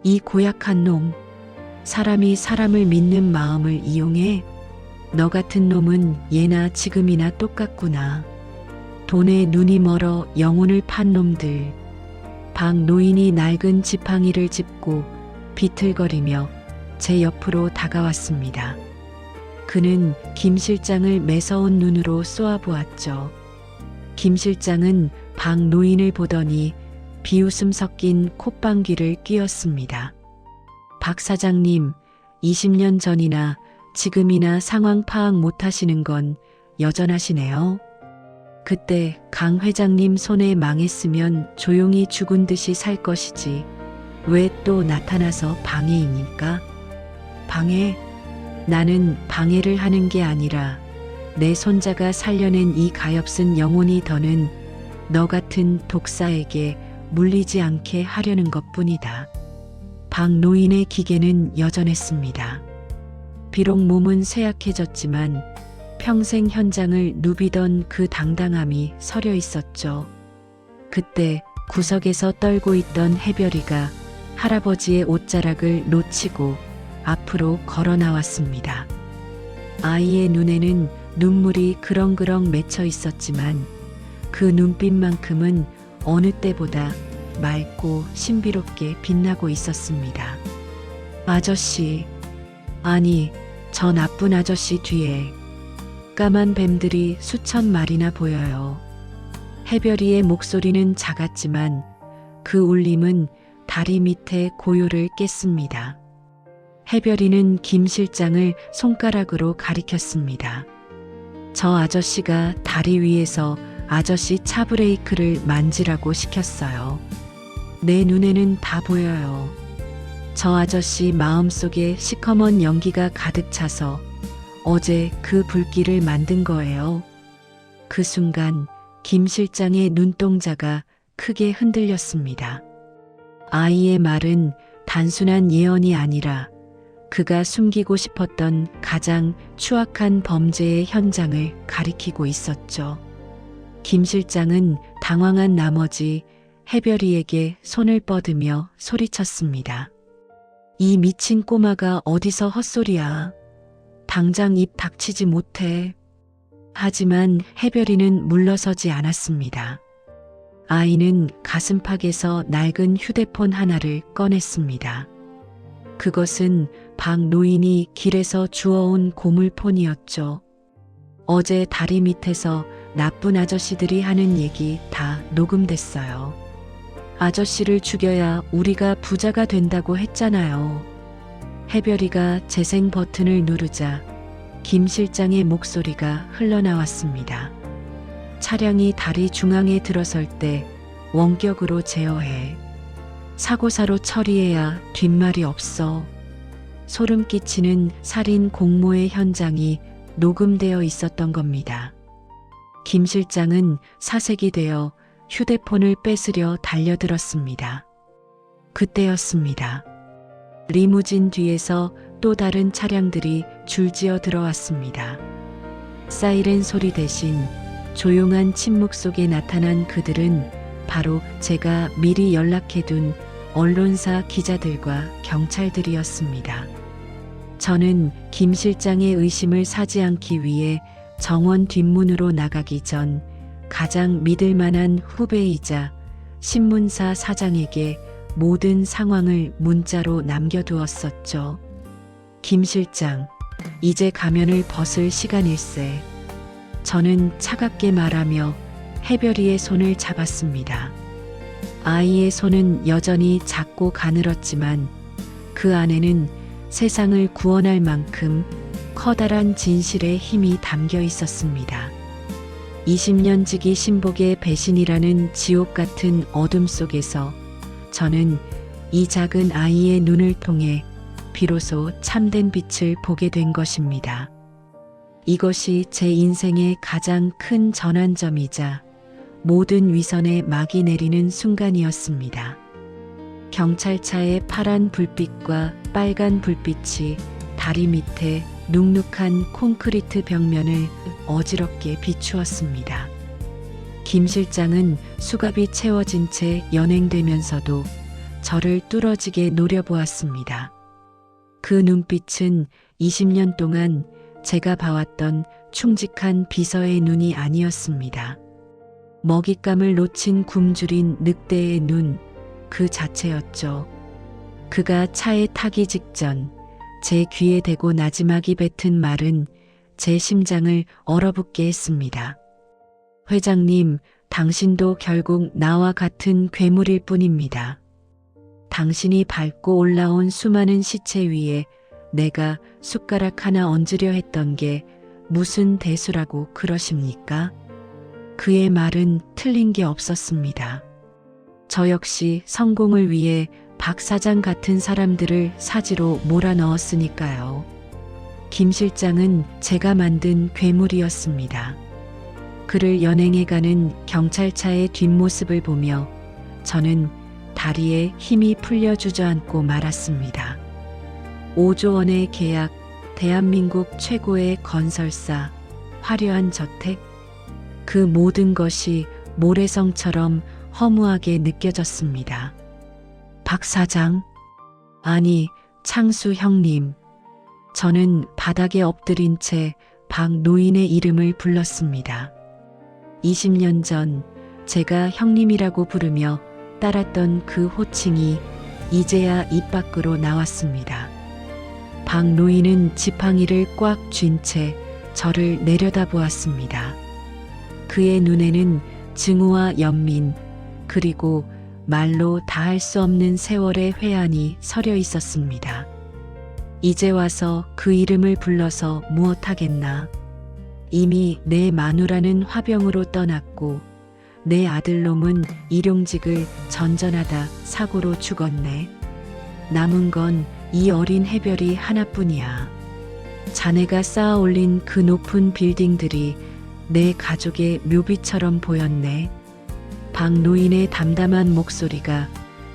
이 고약한 놈, 사람이 사람을 믿는 마음을 이용해? 너 같은 놈은 예나 지금이나 똑같구나. 돈에 눈이 멀어 영혼을 판 놈들. 박 노인이 낡은 지팡이를 짚고 비틀거리며 제 옆으로 다가왔습니다. 그는 김 실장을 매서운 눈으로 쏘아보았죠. 김 실장은 박 노인을 보더니 비웃음 섞인 콧방귀를 뀌었습니다. 박 사장님, 20년 전이나 지금이나 상황 파악 못하시는 건 여전하시네요. 그때 강 회장님 손에 망했으면 조용히 죽은 듯이 살 것이지 왜 또 나타나서 방해입니까? 방해? 나는 방해를 하는 게 아니라 내 손자가 살려낸 이 가엾은 영혼이 더는 너 같은 독사에게 물리지 않게 하려는 것뿐이다. 박 노인의 기계는 여전했습니다. 비록 몸은 쇠약해졌지만 평생 현장을 누비던 그 당당함이 서려 있었죠. 그때 구석에서 떨고 있던 해별이가 할아버지의 옷자락을 놓치고 앞으로 걸어 나왔습니다. 아이의 눈에는 눈물이 그렁그렁 맺혀 있었지만 그 눈빛만큼은 어느 때보다 맑고 신비롭게 빛나고 있었습니다. 아저씨, 아니, 저 나쁜 아저씨 뒤에 까만 뱀들이 수천 마리나 보여요. 해별이의 목소리는 작았지만 그 울림은 다리 밑에 고요를 깼습니다. 해별이는 김 실장을 손가락으로 가리켰습니다. 저 아저씨가 다리 위에서 아저씨 차 브레이크를 만지라고 시켰어요. 내 눈에는 다 보여요. 저 아저씨 마음속에 시커먼 연기가 가득 차서 어제 그 불길을 만든 거예요. 그 순간 김 실장의 눈동자가 크게 흔들렸습니다. 아이의 말은 단순한 예언이 아니라 그가 숨기고 싶었던 가장 추악한 범죄의 현장을 가리키고 있었죠. 김 실장은 당황한 나머지 해별이에게 손을 뻗으며 소리쳤습니다. 이 미친 꼬마가 어디서 헛소리야. 당장 입 닥치지 못해. 하지만 해별이는 물러서지 않았습니다. 아이는 가슴팍에서 낡은 휴대폰 하나를 꺼냈습니다. 그것은 박 노인이 길에서 주워온 고물폰이었죠. 어제 다리 밑에서 나쁜 아저씨들이 하는 얘기 다 녹음됐어요. 아저씨를 죽여야 우리가 부자가 된다고 했잖아요. 해별이가 재생 버튼을 누르자 김 실장의 목소리가 흘러나왔습니다. 차량이 다리 중앙에 들어설 때 원격으로 제어해. 사고사로 처리해야 뒷말이 없어. 소름 끼치는 살인 공모의 현장이 녹음되어 있었던 겁니다. 김 실장은 사색이 되어 휴대폰을 뺏으려 달려들었습니다. 그때였습니다. 리무진 뒤에서 또 다른 차량들이 줄지어 들어왔습니다. 사이렌 소리 대신 조용한 침묵 속에 나타난 그들은 바로 제가 미리 연락해둔 언론사 기자들과 경찰들이었습니다. 저는 김 실장의 의심을 사지 않기 위해 정원 뒷문으로 나가기 전 가장 믿을 만한 후배이자 신문사 사장에게 모든 상황을 문자로 남겨두었었죠. 김 실장, 이제 가면을 벗을 시간일세. 저는 차갑게 말하며 해별이의 손을 잡았습니다. 아이의 손은 여전히 작고 가늘었지만 그 안에는 세상을 구원할 만큼 커다란 진실의 힘이 담겨 있었습니다. 20년 지기 신복의 배신이라는 지옥 같은 어둠 속에서 저는 이 작은 아이의 눈을 통해 비로소 참된 빛을 보게 된 것입니다. 이것이 제 인생의 가장 큰 전환점이자 모든 위선에 막이 내리는 순간이었습니다. 경찰차의 파란 불빛과 빨간 불빛이 다리 밑에 눅눅한 콘크리트 벽면을 어지럽게 비추었습니다. 김 실장은 수갑이 채워진 채 연행되면서도 저를 뚫어지게 노려보았습니다. 그 눈빛은 20년 동안 제가 봐왔던 충직한 비서의 눈이 아니었습니다. 먹잇감을 놓친 굶주린 늑대의 눈, 그 자체였죠. 그가 차에 타기 직전 제 귀에 대고 나지막이 뱉은 말은 제 심장을 얼어붙게 했습니다. 회장님, 당신도 결국 나와 같은 괴물일 뿐입니다. 당신이 밟고 올라온 수많은 시체 위에 내가 숟가락 하나 얹으려 했던 게 무슨 대수라고 그러십니까? 그의 말은 틀린 게 없었습니다. 저 역시 성공을 위해 박 사장 같은 사람들을 사지로 몰아넣었으니까요. 김 실장은 제가 만든 괴물이었습니다. 그를 연행해가는 경찰차의 뒷모습을 보며 저는 다리에 힘이 풀려 주저앉고 말았습니다. 5조 원의 계약, 대한민국 최고의 건설사, 화려한 저택, 그 모든 것이 모래성처럼 허무하게 느껴졌습니다. 박 사장, 아니 창수 형님. 저는 바닥에 엎드린 채 박 노인의 이름을 불렀습니다. 20년 전 제가 형님이라고 부르며 따랐던 그 호칭이 이제야 입 밖으로 나왔습니다. 박 노인은 지팡이를 꽉 쥔 채 저를 내려다보았습니다. 그의 눈에는 증오와 연민, 그리고 말로 다할 수 없는 세월의 회한이 서려 있었습니다. 이제 와서 그 이름을 불러서 무엇하겠나. 이미 내 마누라는 화병으로 떠났고 내 아들놈은 일용직을 전전하다 사고로 죽었네. 남은 건 이 어린 해별이 하나뿐이야. 자네가 쌓아 올린 그 높은 빌딩들이 내 가족의 묘비처럼 보였네. 박 노인의 담담한 목소리가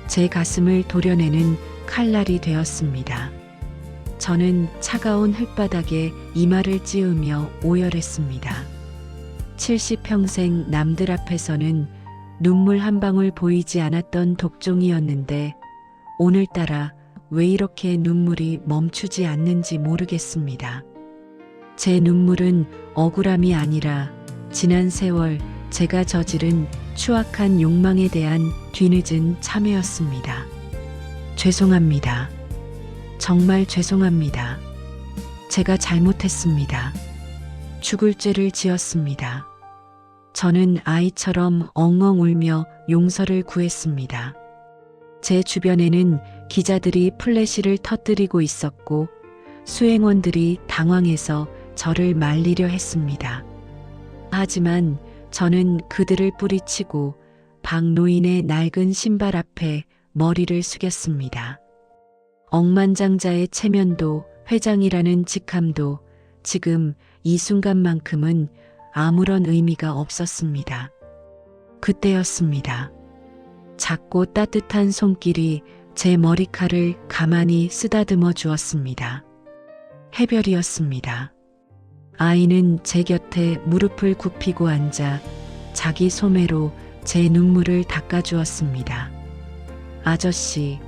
제 가슴을 도려내는 칼날이 되었습니다. 저는 차가운 흙바닥에 이마를 찌우며 오열했습니다. 70평생 남들 앞에서는 눈물 한 방울 보이지 않았던 독종이었는데 오늘따라 왜 이렇게 눈물이 멈추지 않는지 모르겠습니다. 제 눈물은 억울함이 아니라 지난 세월 제가 저지른 추악한 욕망에 대한 뒤늦은 참회였습니다. 죄송합니다. 정말 죄송합니다. 제가 잘못했습니다. 죽을 죄를 지었습니다. 저는 아이처럼 엉엉 울며 용서를 구했습니다. 제 주변에는 기자들이 플래시를 터뜨리고 있었고 수행원들이 당황해서 저를 말리려 했습니다. 하지만 저는 그들을 뿌리치고 박 노인의 낡은 신발 앞에 머리를 숙였습니다. 억만장자의 체면도 회장이라는 직함도 지금 이 순간만큼은 아무런 의미가 없었습니다. 그때였습니다. 작고 따뜻한 손길이 제 머리칼을 가만히 쓰다듬어 주었습니다. 해별이었습니다. 아이는 제 곁에 무릎을 굽히고 앉아 자기 소매로 제 눈물을 닦아주었습니다. 아저씨,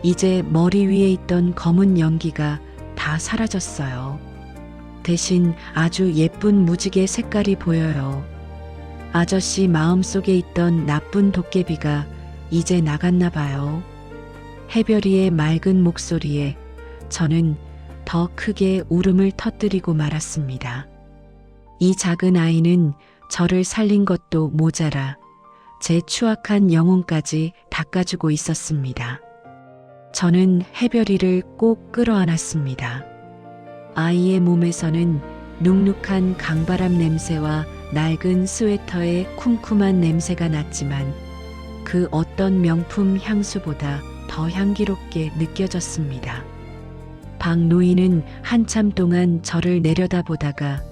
이제 머리 위에 있던 검은 연기가 다 사라졌어요. 대신 아주 예쁜 무지개 색깔이 보여요. 아저씨 마음속에 있던 나쁜 도깨비가 이제 나갔나 봐요. 해별이의 맑은 목소리에 저는 더 크게 울음을 터뜨리고 말았습니다. 이 작은 아이는 저를 살린 것도 모자라 제 추악한 영혼까지 닦아주고 있었습니다. 저는 해별이를 꼭 끌어안았습니다. 아이의 몸에서는 눅눅한 강바람 냄새와 낡은 스웨터의 쿰쿰한 냄새가 났지만 그 어떤 명품 향수보다 더 향기롭게 느껴졌습니다. 박 노인은 한참 동안 저를 내려다보다가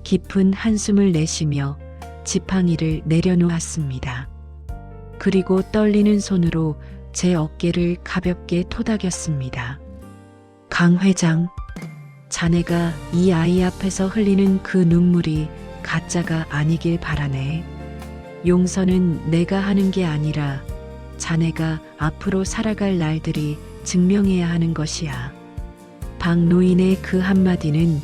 깊은 한숨을 내쉬며 지팡이를 내려놓았습니다. 그리고 떨리는 손으로 제 어깨를 가볍게 토닥였습니다. 강 회장, 자네가 이 아이 앞에서 흘리는 그 눈물이 가짜가 아니길 바라네. 용서는 내가 하는 게 아니라 자네가 앞으로 살아갈 날들이 증명해야 하는 것이야. 박 노인의 그 한마디는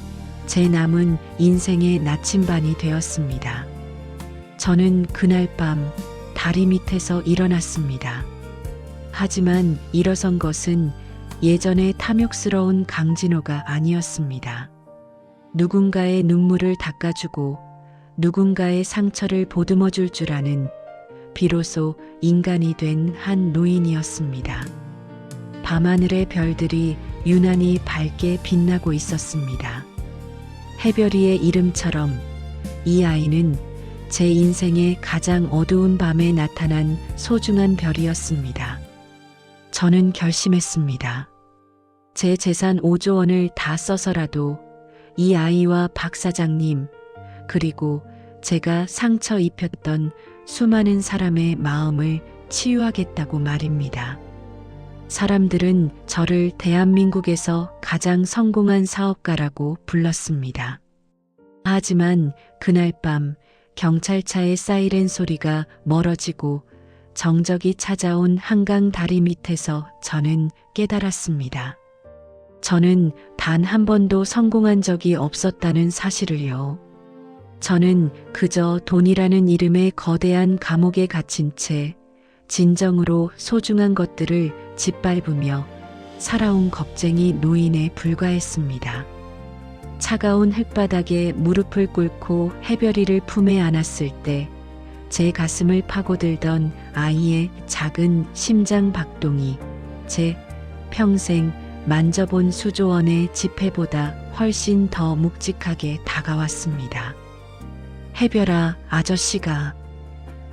제 남은 인생의 나침반이 되었습니다. 저는 그날 밤 다리 밑에서 일어났습니다. 하지만 일어선 것은 예전의 탐욕스러운 강진호가 아니었습니다. 누군가의 눈물을 닦아주고 누군가의 상처를 보듬어줄 줄 아는 비로소 인간이 된 한 노인이었습니다. 밤하늘의 별들이 유난히 밝게 빛나고 있었습니다. 해별이의 이름처럼 이 아이는 제 인생의 가장 어두운 밤에 나타난 소중한 별이었습니다. 저는 결심했습니다. 제 재산 5조 원을 다 써서라도 이 아이와 박 사장님, 그리고 제가 상처 입혔던 수많은 사람의 마음을 치유하겠다고 말입니다. 사람들은 저를 대한민국에서 가장 성공한 사업가라고 불렀습니다. 하지만 그날 밤 경찰차의 사이렌 소리가 멀어지고 정적이 찾아온 한강 다리 밑에서 저는 깨달았습니다. 저는 단 한 번도 성공한 적이 없었다는 사실을요. 저는 그저 돈이라는 이름의 거대한 감옥에 갇힌 채 진정으로 소중한 것들을 짓밟으며 살아온 겁쟁이 노인에 불과했습니다. 차가운 흙바닥에 무릎을 꿇고 해별이를 품에 안았을 때 제 가슴을 파고들던 아이의 작은 심장 박동이 제 평생 만져본 수조원의 지폐보다 훨씬 더 묵직하게 다가왔습니다. 해별아,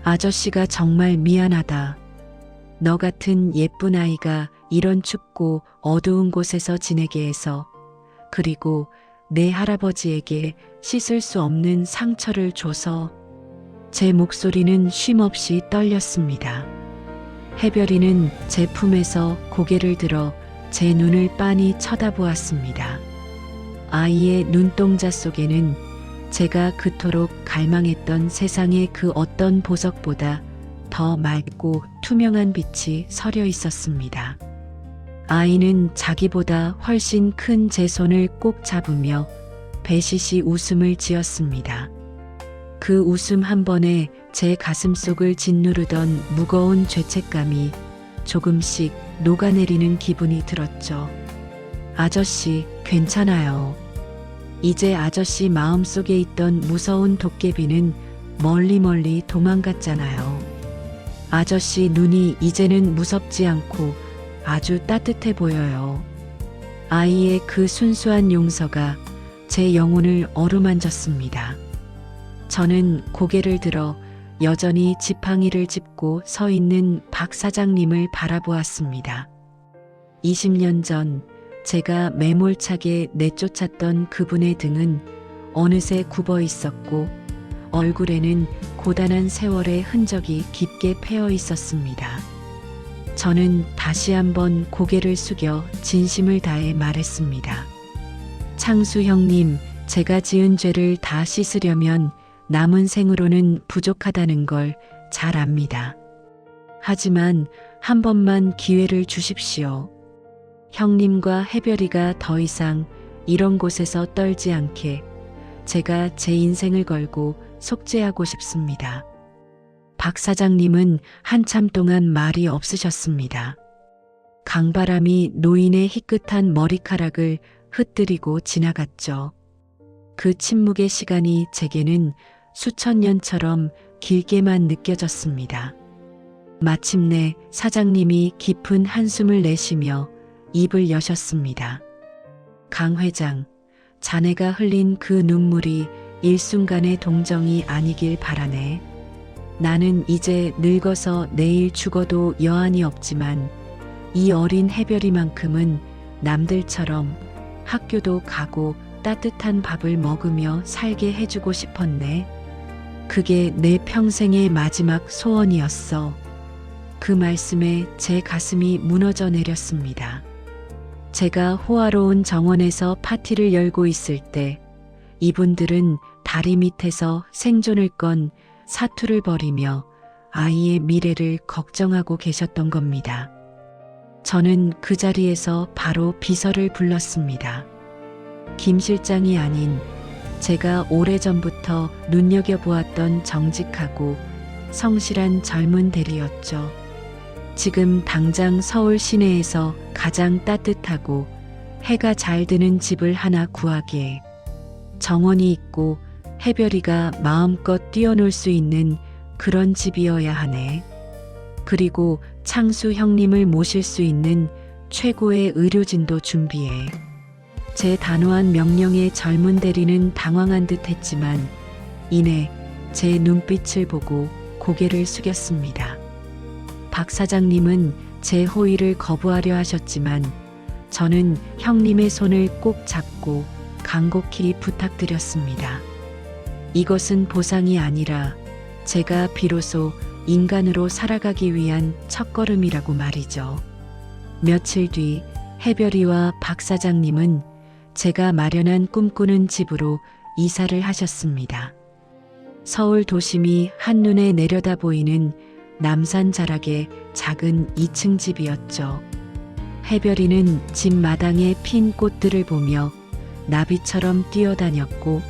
아저씨가 정말 미안하다. 너 같은 예쁜 아이가 이런 춥고 어두운 곳에서 지내게 해서, 그리고 내 할아버지에게 씻을 수 없는 상처를 줘서. 제 목소리는 쉼없이 떨렸습니다. 해별이는 제 품에서 고개를 들어 제 눈을 빤히 쳐다보았습니다. 아이의 눈동자 속에는 제가 그토록 갈망했던 세상의 그 어떤 보석보다 더 맑고 투명한 빛이 서려 있었습니다. 아이는 자기보다 훨씬 큰 제 손을 꼭 잡으며 배시시 웃음을 지었습니다. 그 웃음 한 번에 제 가슴속을 짓누르던 무거운 죄책감이 조금씩 녹아내리는 기분이 들었죠. 아저씨, 괜찮아요. 이제 아저씨 마음속에 있던 무서운 도깨비는 멀리 도망갔잖아요. 아저씨 눈이 이제는 무섭지 않고 아주 따뜻해 보여요. 아이의 그 순수한 용서가 제 영혼을 어루만졌습니다. 저는 고개를 들어 여전히 지팡이를 짚고 서 있는 박 사장님을 바라보았습니다. 20년 전 제가 매몰차게 내쫓았던 그분의 등은 어느새 굽어 있었고 얼굴에는 고단한 세월의 흔적이 깊게 패어 있었습니다. 저는 다시 한번 고개를 숙여 진심을 다해 말했습니다. 창수 형님, 제가 지은 죄를 다 씻으려면 남은 생으로는 부족하다는 걸 잘 압니다. 하지만 한 번만 기회를 주십시오. 형님과 해별이가 더 이상 이런 곳에서 떨지 않게 제가 제 인생을 걸고 속죄하고 싶습니다. 박 사장님은 한참 동안 말이 없으셨습니다. 강바람이 노인의 희끗한 머리카락을 흩뜨리고 지나갔죠. 그 침묵의 시간이 제게는 수천 년처럼 길게만 느껴졌습니다. 마침내 사장님이 깊은 한숨을 내쉬며 입을 여셨습니다. 강 회장, 자네가 흘린 그 눈물이 일순간의 동정이 아니길 바라네. 나는 이제 늙어서 내일 죽어도 여한이 없지만 이 어린 해별이만큼은 남들처럼 학교도 가고 따뜻한 밥을 먹으며 살게 해주고 싶었네. 그게 내 평생의 마지막 소원이었어. 그 말씀에 제 가슴이 무너져 내렸습니다. 제가 호화로운 정원에서 파티를 열고 있을 때 이분들은 다리 밑에서 생존을 건 사투를 벌이며 아이의 미래를 걱정하고 계셨던 겁니다. 저는 그 자리에서 바로 비서를 불렀습니다. 김 실장이 아닌 제가 오래전부터 눈여겨보았던 정직하고 성실한 젊은 대리였죠. 지금 당장 서울 시내에서 가장 따뜻하고 해가 잘 드는 집을 하나 구하기에 정원이 있고 해별이가 마음껏 뛰어놀 수 있는 그런 집이어야 하네. 그리고 창수 형님을 모실 수 있는 최고의 의료진도 준비해. 제 단호한 명령에 젊은 대리는 당황한 듯 했지만 이내 제 눈빛을 보고 고개를 숙였습니다. 박 사장님은 제 호의를 거부하려 하셨지만 저는 형님의 손을 꼭 잡고 간곡히 부탁드렸습니다. 이것은 보상이 아니라 제가 비로소 인간으로 살아가기 위한 첫걸음이라고 말이죠. 며칠 뒤 해별이와 박 사장님은 제가 마련한 꿈꾸는 집으로 이사를 하셨습니다. 서울 도심이 한눈에 내려다 보이는 남산 자락의 작은 2층 집이었죠. 해별이는 집 마당에 핀 꽃들을 보며 나비처럼 뛰어다녔고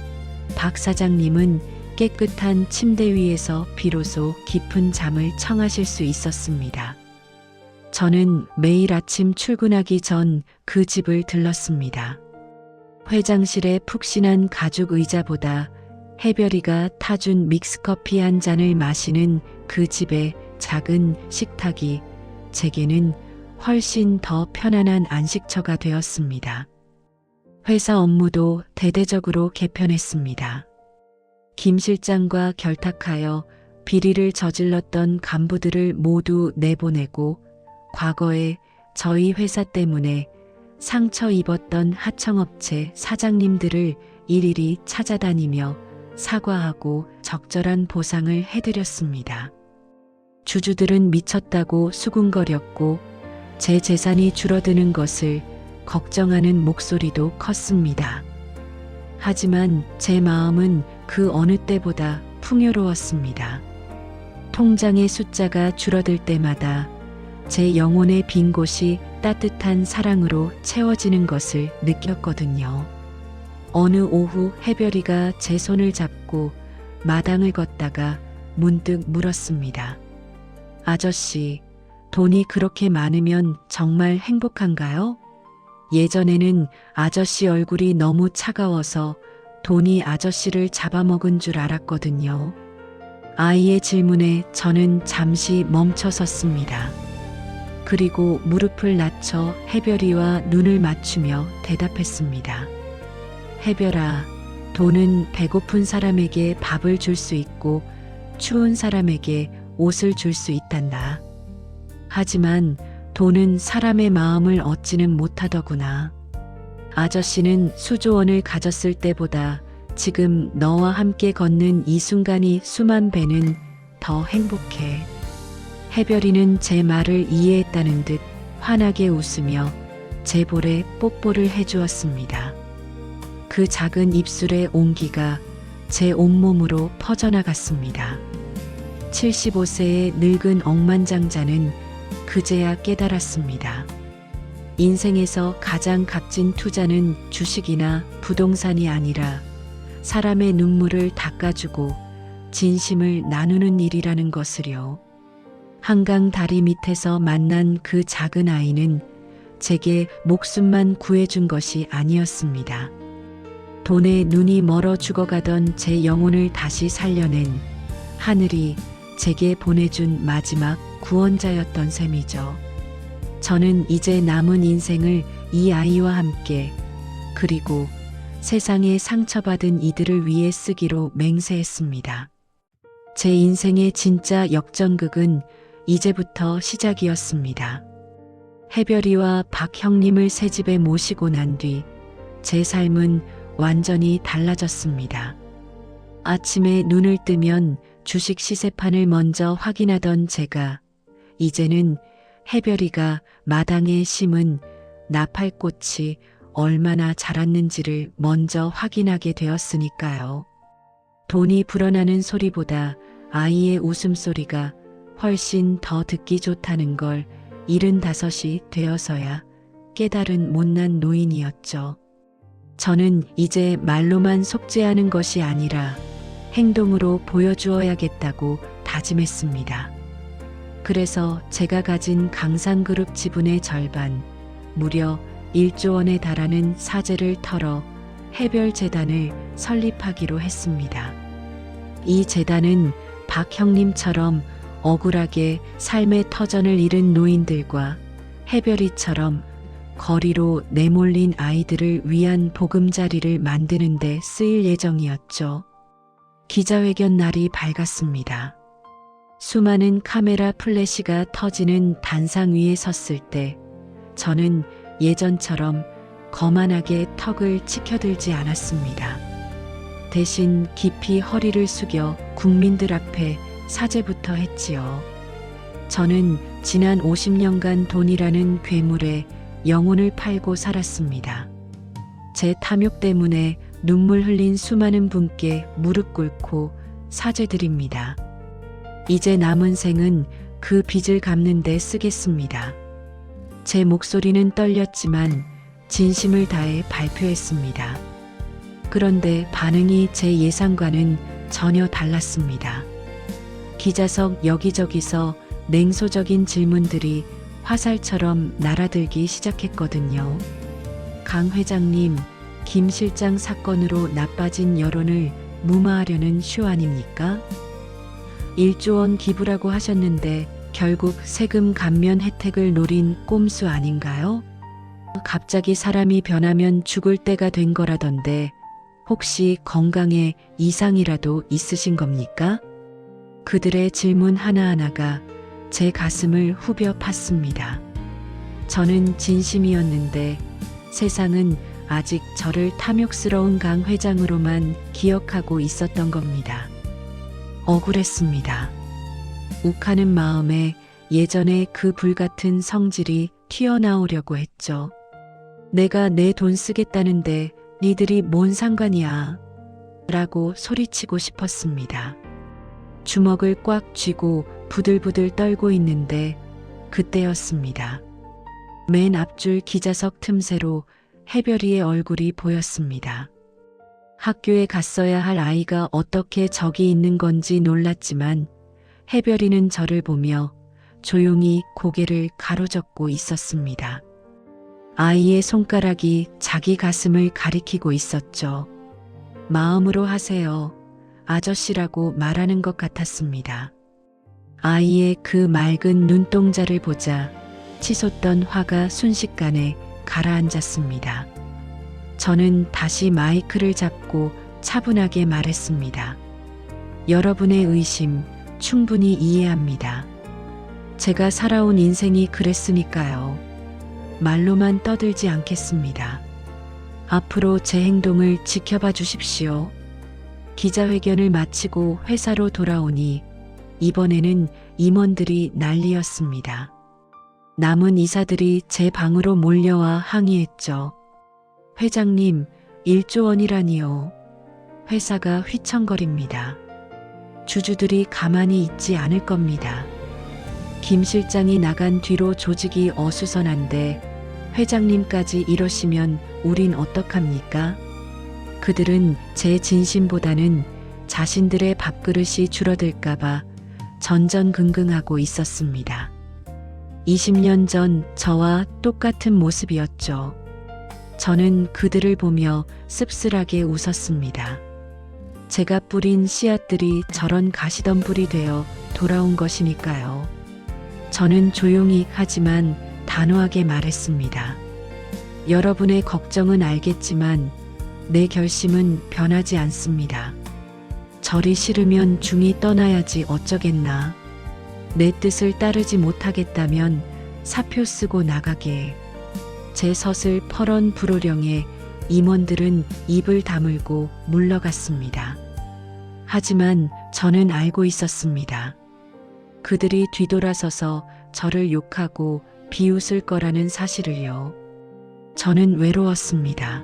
박 사장님은 깨끗한 침대 위에서 비로소 깊은 잠을 청하실 수 있었습니다. 저는 매일 아침 출근하기 전 그 집을 들렀습니다. 회장실의 푹신한 가죽 의자보다 해별이가 타준 믹스커피 한 잔을 마시는 그 집의 작은 식탁이 제게는 훨씬 더 편안한 안식처가 되었습니다. 회사 업무도 대대적으로 개편했습니다. 김 실장과 결탁하여 비리를 저질렀던 간부들을 모두 내보내고 과거에 저희 회사 때문에 상처 입었던 하청업체 사장님들을 일일이 찾아다니며 사과하고 적절한 보상을 해드렸습니다. 주주들은 미쳤다고 수군거렸고 제 재산이 줄어드는 것을 걱정하는 목소리도 컸습니다. 하지만 제 마음은 그 어느 때보다 풍요로웠습니다. 통장의 숫자가 줄어들 때마다 제 영혼의 빈 곳이 따뜻한 사랑으로 채워지는 것을 느꼈거든요. 어느 오후 해별이가 제 손을 잡고 마당을 걷다가 문득 물었습니다. 아저씨, 돈이 그렇게 많으면 정말 행복한가요? 예전에는 아저씨 얼굴이 너무 차가워서 돈이 아저씨를 잡아먹은 줄 알았거든요. 아이의 질문에 저는 잠시 멈춰 섰습니다. 그리고 무릎을 낮춰 해별이와 눈을 맞추며 대답했습니다. 해별아, 돈은 배고픈 사람에게 밥을 줄 수 있고 추운 사람에게 옷을 줄 수 있단다. 하지만 돈은 사람의 마음을 얻지는 못하더구나. 아저씨는 수조원을 가졌을 때보다 지금 너와 함께 걷는 이 순간이 수만 배는 더 행복해. 해별이는 제 말을 이해했다는 듯 환하게 웃으며 제 볼에 뽀뽀를 해주었습니다. 그 작은 입술의 온기가 제 온몸으로 퍼져나갔습니다. 75세의 늙은 억만장자는 그제야 깨달았습니다. 인생에서 가장 값진 투자는 주식이나 부동산이 아니라 사람의 눈물을 닦아주고 진심을 나누는 일이라는 것을요. 한강 다리 밑에서 만난 그 작은 아이는 제게 목숨만 구해준 것이 아니었습니다. 돈에 눈이 멀어 죽어가던 제 영혼을 다시 살려낸 하늘이 제게 보내준 마지막 구원자였던 셈이죠. 저는 이제 남은 인생을 이 아이와 함께 그리고 세상에 상처받은 이들을 위해 쓰기로 맹세했습니다. 제 인생의 진짜 역전극은 이제부터 시작이었습니다. 해별이와 박 형님을 새 집에 모시고 난 뒤 제 삶은 완전히 달라졌습니다. 아침에 눈을 뜨면 주식 시세판을 먼저 확인하던 제가 이제는 해별이가 마당에 심은 나팔꽃이 얼마나 자랐는지를 먼저 확인하게 되었으니까요. 돈이 불어나는 소리보다 아이의 웃음소리가 훨씬 더 듣기 좋다는 걸 75이 되어서야 깨달은 못난 노인이었죠. 저는 이제 말로만 속죄하는 것이 아니라 행동으로 보여주어야겠다고 다짐했습니다. 그래서 제가 가진 강상그룹 지분의 절반, 무려 1조 원에 달하는 사재를 털어 해별재단을 설립하기로 했습니다. 이 재단은 박 형님처럼 억울하게 삶의 터전을 잃은 노인들과 해별이처럼 거리로 내몰린 아이들을 위한 보금자리를 만드는 데 쓰일 예정이었죠. 기자회견 날이 밝았습니다. 수많은 카메라 플래시가 터지는 단상 위에 섰을 때 저는 예전처럼 거만하게 턱을 치켜들지 않았습니다. 대신 깊이 허리를 숙여 국민들 앞에 사죄부터 했지요. 저는 지난 50년간 돈이라는 괴물에 영혼을 팔고 살았습니다. 제 탐욕 때문에 눈물 흘린 수많은 분께 무릎 꿇고 사죄드립니다. 이제 남은 생은 그 빚을 갚는 데 쓰겠습니다. 제 목소리는 떨렸지만 진심을 다해 발표했습니다. 그런데 반응이 제 예상과는 전혀 달랐습니다. 기자석 여기저기서 냉소적인 질문들이 화살처럼 날아들기 시작했거든요. 강 회장님, 김 실장 사건으로 나빠진 여론을 무마하려는 쇼 아닙니까? 1조 원 기부라고 하셨는데 결국 세금 감면 혜택을 노린 꼼수 아닌가요? 갑자기 사람이 변하면 죽을 때가 된 거라던데 혹시 건강에 이상이라도 있으신 겁니까? 그들의 질문 하나하나가 제 가슴을 후벼 팠습니다. 저는 진심이었는데 세상은 아직 저를 탐욕스러운 강 회장으로만 기억하고 있었던 겁니다. 억울했습니다. 욱하는 마음에 예전의 그 불같은 성질이 튀어나오려고 했죠. 내가 내 돈 쓰겠다는데 니들이 뭔 상관이야 라고 소리치고 싶었습니다. 주먹을 꽉 쥐고 부들부들 떨고 있는데 그때였습니다. 맨 앞줄 기자석 틈새로 해별이의 얼굴이 보였습니다. 학교에 갔어야 할 아이가 어떻게 저기 있는 건지 놀랐지만 해별이는 저를 보며 조용히 고개를 가로젓고 있었습니다. 아이의 손가락이 자기 가슴을 가리키고 있었죠. 마음으로 하세요. 아저씨라고 말하는 것 같았습니다. 아이의 그 맑은 눈동자를 보자 치솟던 화가 순식간에 가라앉았습니다. 저는 다시 마이크를 잡고 차분하게 말했습니다. 여러분의 의심 충분히 이해합니다. 제가 살아온 인생이 그랬으니까요. 말로만 떠들지 않겠습니다. 앞으로 제 행동을 지켜봐 주십시오. 기자회견을 마치고 회사로 돌아오니 이번에는 임원들이 난리였습니다. 남은 이사들이 제 방으로 몰려와 항의했죠. 회장님, 1조 원이라니요. 회사가 휘청거립니다. 주주들이 가만히 있지 않을 겁니다. 김 실장이 나간 뒤로 조직이 어수선한데 회장님까지 이러시면 우린 어떡합니까? 그들은 제 진심보다는 자신들의 밥그릇이 줄어들까봐 전전긍긍하고 있었습니다. 20년 전 저와 똑같은 모습이었죠. 저는 그들을 보며 씁쓸하게 웃었습니다. 제가 뿌린 씨앗들이 저런 가시덤불이 되어 돌아온 것이니까요. 저는 조용히 하지만 단호하게 말했습니다. 여러분의 걱정은 알겠지만 내 결심은 변하지 않습니다. 절이 싫으면 중이 떠나야지 어쩌겠나. 내 뜻을 따르지 못하겠다면 사표 쓰고 나가게. 제 섯을 퍼런 불호령에 임원들은 입을 다물고 물러갔습니다. 하지만 저는 알고 있었습니다. 그들이 뒤돌아서서 저를 욕하고 비웃을 거라는 사실을요. 저는 외로웠습니다.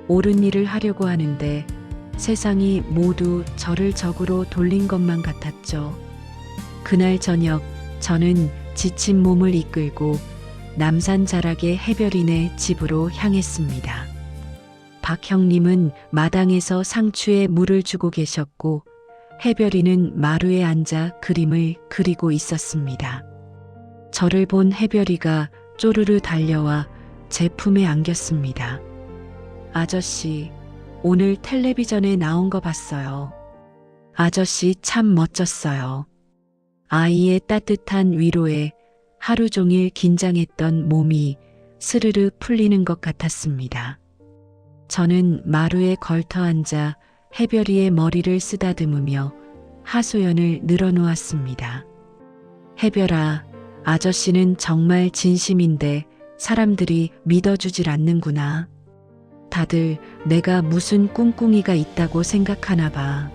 옳은 일을 하려고 하는데 세상이 모두 저를 적으로 돌린 것만 같았죠. 그날 저녁 저는 지친 몸을 이끌고 남산 자락의 해별이네 집으로 향했습니다. 박 형님은 마당에서 상추에 물을 주고 계셨고 해별이는 마루에 앉아 그림을 그리고 있었습니다. 저를 본 해별이가 쪼르르 달려와 제 품에 안겼습니다. 아저씨, 오늘 텔레비전에 나온 거 봤어요. 아저씨 참 멋졌어요. 아이의 따뜻한 위로에 하루 종일 긴장했던 몸이 스르르 풀리는 것 같았습니다. 저는 마루에 걸터 앉아 해별이의 머리를 쓰다듬으며 하소연을 늘어놓았습니다. 해별아, 아저씨는 정말 진심인데 사람들이 믿어주질 않는구나. 다들 내가 무슨 꿍꿍이가 있다고 생각하나 봐.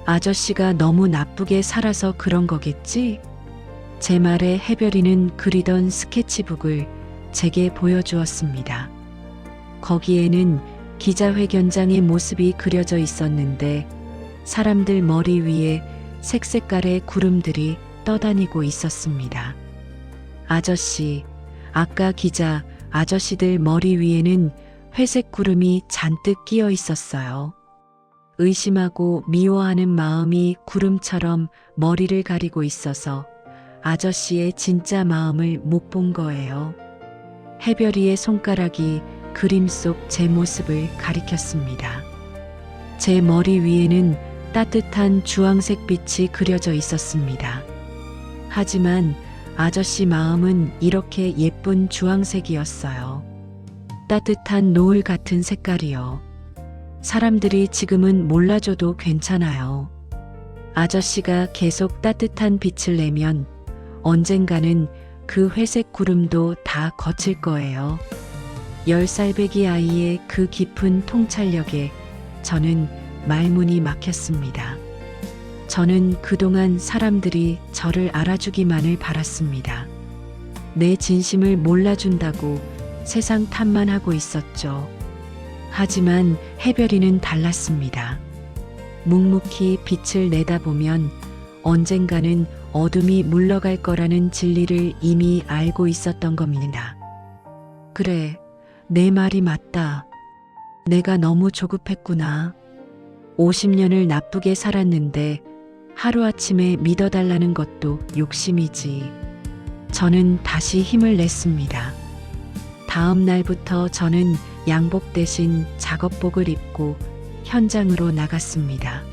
아저씨가 너무 나쁘게 살아서 그런 거겠지? 제 말에 해별이는 그리던 스케치북을 제게 보여주었습니다. 거기에는 기자회견장의 모습이 그려져 있었는데 사람들 머리 위에 색색깔의 구름들이 떠다니고 있었습니다. 아저씨, 아까 기자 아저씨들 머리 위에는 회색 구름이 잔뜩 끼어 있었어요. 의심하고 미워하는 마음이 구름처럼 머리를 가리고 있어서 아저씨의 진짜 마음을 못 본 거예요. 해별이의 손가락이 그림 속 제 모습을 가리켰습니다. 제 머리 위에는 따뜻한 주황색 빛이 그려져 있었습니다. 하지만 아저씨 마음은 이렇게 예쁜 주황색이었어요. 따뜻한 노을 같은 색깔이요. 사람들이 지금은 몰라줘도 괜찮아요. 아저씨가 계속 따뜻한 빛을 내면 언젠가는 그 회색 구름도 다 거칠 거예요. 10살배기 아이의 그 깊은 통찰력에 저는 말문이 막혔습니다. 저는 그동안 사람들이 저를 알아주기만을 바랐습니다. 내 진심을 몰라준다고 세상 탓만 하고 있었죠. 하지만 해별이는 달랐습니다. 묵묵히 빛을 내다보면 언젠가는 어둠이 물러갈 거라는 진리를 이미 알고 있었던 겁니다. 그래, 내 말이 맞다. 내가 너무 조급했구나. 50년을 나쁘게 살았는데 하루아침에 믿어달라는 것도 욕심이지. 저는 다시 힘을 냈습니다. 다음 날부터 저는 양복 대신 작업복을 입고 현장으로 나갔습니다.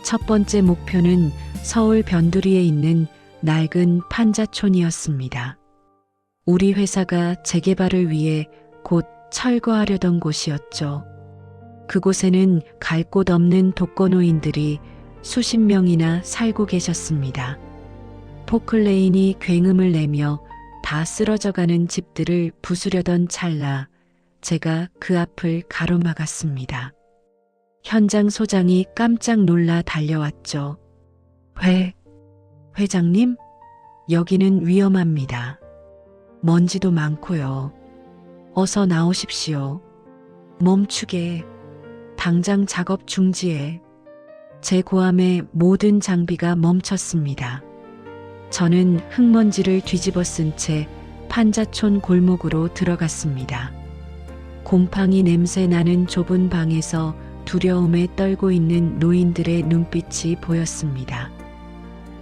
첫 번째 목표는 서울 변두리에 있는 낡은 판자촌이었습니다. 우리 회사가 재개발을 위해 곧 철거하려던 곳이었죠. 그곳에는 갈 곳 없는 독거노인들이 수십 명이나 살고 계셨습니다. 포클레인이 굉음을 내며 다 쓰러져가는 집들을 부수려던 찰나 제가 그 앞을 가로막았습니다. 현장 소장이 깜짝 놀라 달려왔죠. 회장님? 여기는 위험합니다. 먼지도 많고요. 어서 나오십시오. 멈추게. 당장 작업 중지해. 제 고함에 모든 장비가 멈췄습니다. 저는 흙먼지를 뒤집어 쓴 채 판자촌 골목으로 들어갔습니다. 곰팡이 냄새 나는 좁은 방에서 두려움에 떨고 있는 노인들의 눈빛이 보였습니다.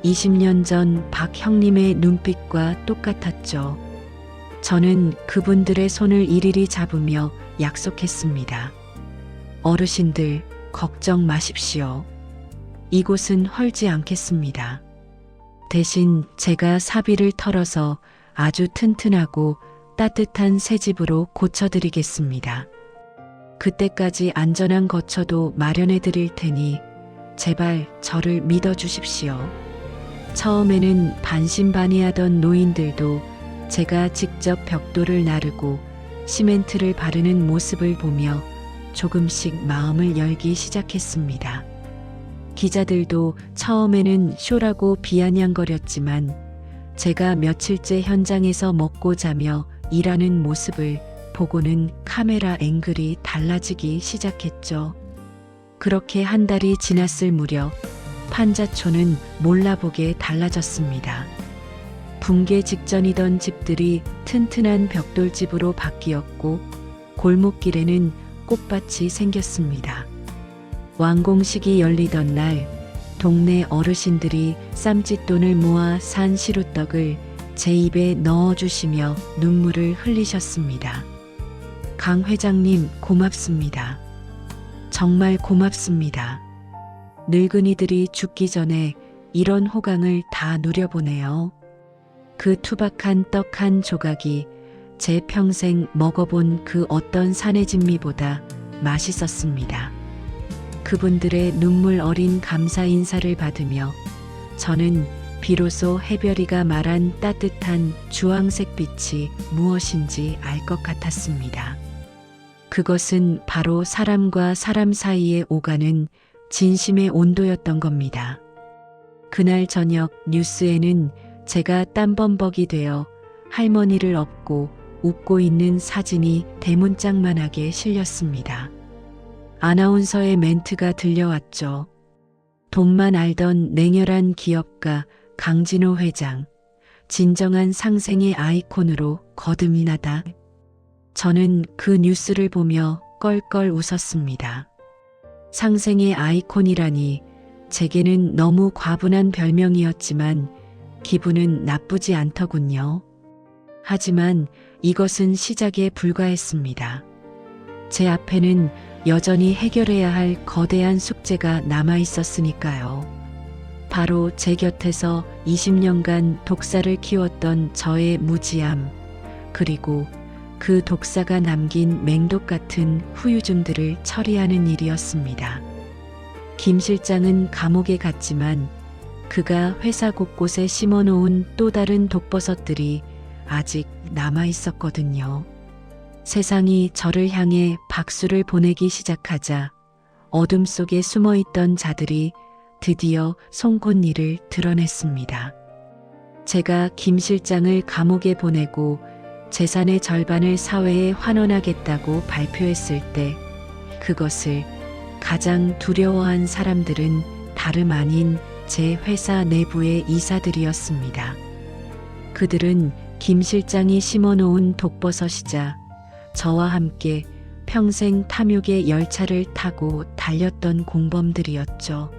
20년 전 박 형님의 눈빛과 똑같았죠. 저는 그분들의 손을 일일이 잡으며 약속했습니다. 어르신들, 걱정 마십시오. 이곳은 헐지 않겠습니다. 대신 제가 사비를 털어서 아주 튼튼하고 따뜻한 새 집으로 고쳐드리겠습니다. 그때까지 안전한 거처도 마련해 드릴 테니 제발 저를 믿어주십시오. 처음에는 반신반의하던 노인들도 제가 직접 벽돌을 나르고 시멘트를 바르는 모습을 보며 조금씩 마음을 열기 시작했습니다. 기자들도 처음에는 쇼라고 비아냥거렸지만 제가 며칠째 현장에서 먹고 자며 일하는 모습을 보고는 카메라 앵글이 달라지기 시작했죠. 그렇게 한 달이 지났을 무렵 판자촌은 몰라보게 달라졌습니다. 붕괴 직전이던 집들이 튼튼한 벽돌집으로 바뀌었고 골목길에는 꽃밭이 생겼습니다. 완공식이 열리던 날 동네 어르신들이 쌈짓돈을 모아 산 시루떡을 제 입에 넣어주시며 눈물을 흘리셨습니다. 강 회장님 고맙습니다. 정말 고맙습니다. 늙은이들이 죽기 전에 이런 호강을 다 누려보네요. 그 투박한 떡 한 조각이 제 평생 먹어본 그 어떤 산해진미보다 맛있었습니다. 그분들의 눈물 어린 감사 인사를 받으며 저는 비로소 해별이가 말한 따뜻한 주황색 빛이 무엇인지 알 것 같았습니다. 그것은 바로 사람과 사람 사이에 오가는 진심의 온도였던 겁니다. 그날 저녁 뉴스에는 제가 땀범벅이 되어 할머니를 업고 웃고 있는 사진이 대문짝만하게 실렸습니다. 아나운서의 멘트가 들려왔죠. 돈만 알던 냉혈한 기업가 강진호 회장, 진정한 상생의 아이콘으로 거듭이 나다. 저는 그 뉴스를 보며 껄껄 웃었습니다. 상생의 아이콘이라니 제게는 너무 과분한 별명이었지만 기분은 나쁘지 않더군요. 하지만 이것은 시작에 불과했습니다. 제 앞에는 여전히 해결해야 할 거대한 숙제가 남아 있었으니까요. 바로 제 곁에서 20년간 독사를 키웠던 저의 무지함, 그리고 그 독사가 남긴 맹독 같은 후유증들을 처리하는 일이었습니다. 김 실장은 감옥에 갔지만 그가 회사 곳곳에 심어놓은 또 다른 독버섯들이 아직 남아 있었거든요. 세상이 저를 향해 박수를 보내기 시작하자 어둠 속에 숨어있던 자들이 드디어 송곳니를 드러냈습니다. 제가 김 실장을 감옥에 보내고 재산의 절반을 사회에 환원하겠다고 발표했을 때 그것을 가장 두려워한 사람들은 다름 아닌 제 회사 내부의 이사들이었습니다. 그들은 김 실장이 심어놓은 독버섯이자 저와 함께 평생 탐욕의 열차를 타고 달렸던 공범들이었죠.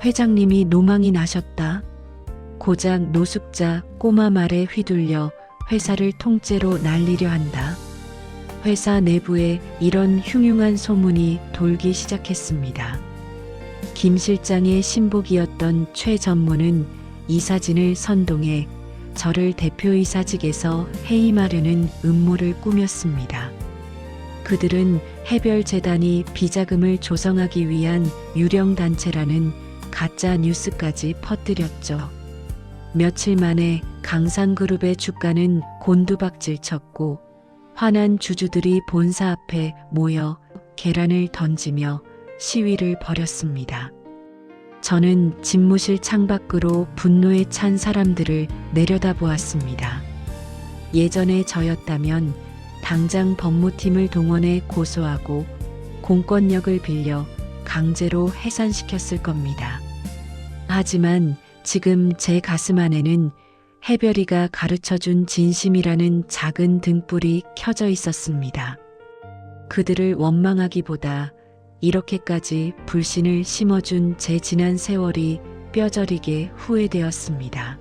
회장님이 노망이 나셨다. 고작 노숙자 꼬마 말에 휘둘려 회사를 통째로 날리려 한다. 회사 내부에 이런 흉흉한 소문이 돌기 시작했습니다. 김 실장의 신복이었던 최 전무는 이 사진을 선동해 저를 대표이사직에서 해임하려는 음모를 꾸몄습니다. 그들은 해별재단이 비자금을 조성하기 위한 유령단체라는 가짜 뉴스까지 퍼뜨렸죠. 며칠 만에 강상그룹의 주가는 곤두박질 쳤고 화난 주주들이 본사 앞에 모여 계란을 던지며 시위를 벌였습니다. 저는 집무실 창밖으로 분노에 찬 사람들을 내려다보았습니다. 예전에 저였다면 당장 법무팀을 동원해 고소하고 공권력을 빌려 강제로 해산시켰을 겁니다. 하지만 지금 제 가슴 안에는 해별이가 가르쳐준 진심이라는 작은 등불이 켜져 있었습니다. 그들을 원망하기보다 이렇게까지 불신을 심어준 제 지난 세월이 뼈저리게 후회되었습니다.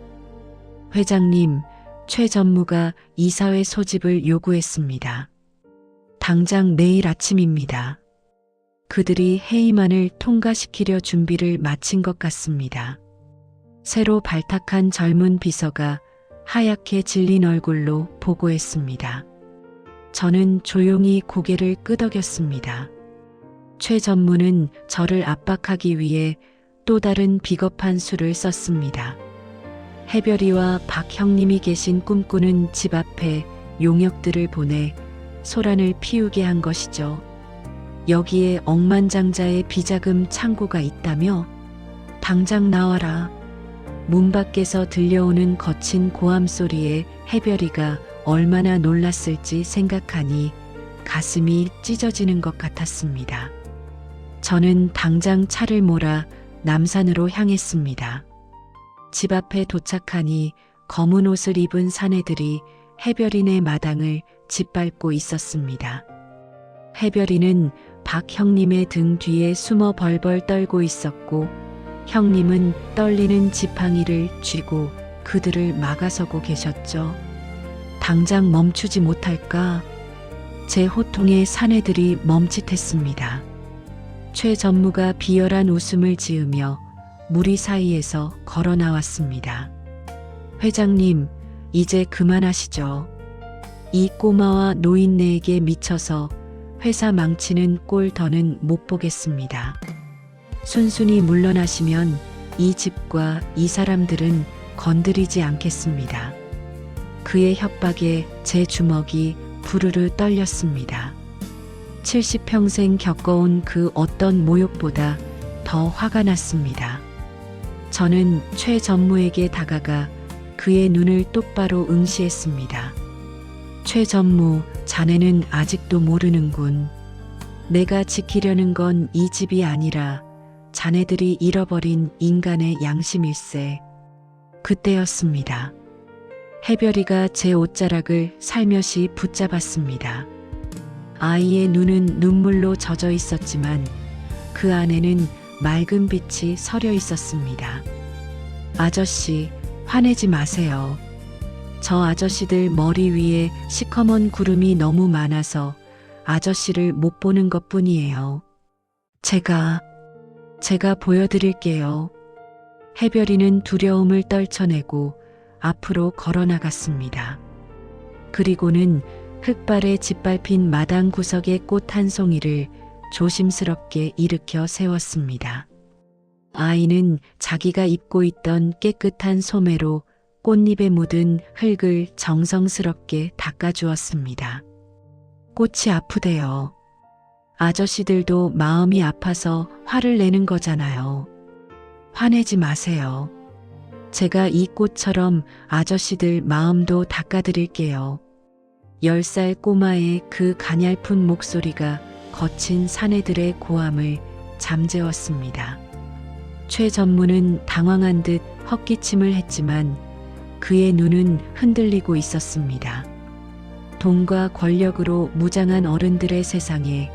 회장님, 최 전무가 이사회 소집을 요구했습니다. 당장 내일 아침입니다. 그들이 해임안을 통과시키려 준비를 마친 것 같습니다. 새로 발탁한 젊은 비서가 하얗게 질린 얼굴로 보고했습니다. 저는 조용히 고개를 끄덕였습니다. 최 전무는 저를 압박하기 위해 또 다른 비겁한 수를 썼습니다. 해별이와 박 형님이 계신 꿈꾸는 집 앞에 용역들을 보내 소란을 피우게 한 것이죠. 여기에 억만장자의 비자금 창고가 있다며? 당장 나와라. 문 밖에서 들려오는 거친 고함 소리에 해별이가 얼마나 놀랐을지 생각하니 가슴이 찢어지는 것 같았습니다. 저는 당장 차를 몰아 남산으로 향했습니다. 집 앞에 도착하니 검은 옷을 입은 사내들이 해별이네 마당을 짓밟고 있었습니다. 해별이는 박 형님의 등 뒤에 숨어 벌벌 떨고 있었고 형님은 떨리는 지팡이를 쥐고 그들을 막아서고 계셨죠. 당장 멈추지 못할까? 제 호통에 사내들이 멈칫했습니다. 최 전무가 비열한 웃음을 지으며 무리 사이에서 걸어 나왔습니다. 회장님, 이제 그만하시죠. 이 꼬마와 노인네에게 미쳐서 회사 망치는 꼴 더는 못 보겠습니다. 순순히 물러나시면 이 집과 이 사람들은 건드리지 않겠습니다. 그의 협박에 제 주먹이 부르르 떨렸습니다. 70평생 겪어온 그 어떤 모욕보다 더 화가 났습니다. 저는 최 전무에게 다가가 그의 눈을 똑바로 응시했습니다. 최 전무, 자네는 아직도 모르는군. 내가 지키려는 건 이 집이 아니라 자네들이 잃어버린 인간의 양심일세. 그때였습니다. 해별이가 제 옷자락을 살며시 붙잡았습니다. 아이의 눈은 눈물로 젖어 있었지만 그 안에는 맑은 빛이 서려 있었습니다. 아저씨, 화내지 마세요. 저 아저씨들 머리 위에 시커먼 구름이 너무 많아서 아저씨를 못 보는 것뿐이에요. 제가 보여드릴게요. 해별이는 두려움을 떨쳐내고 앞으로 걸어 나갔습니다. 그리고는 흙발에 짓밟힌 마당 구석의 꽃 한 송이를 조심스럽게 일으켜 세웠습니다. 아이는 자기가 입고 있던 깨끗한 소매로 꽃잎에 묻은 흙을 정성스럽게 닦아주었습니다. 꽃이 아프대요. 아저씨들도 마음이 아파서 화를 내는 거잖아요. 화내지 마세요. 제가 이 꽃처럼 아저씨들 마음도 닦아드릴게요. 10살 꼬마의 그 가냘픈 목소리가 거친 사내들의 고함을 잠재웠습니다. 최 전무는 당황한 듯 헛기침을 했지만 그의 눈은 흔들리고 있었습니다. 돈과 권력으로 무장한 어른들의 세상에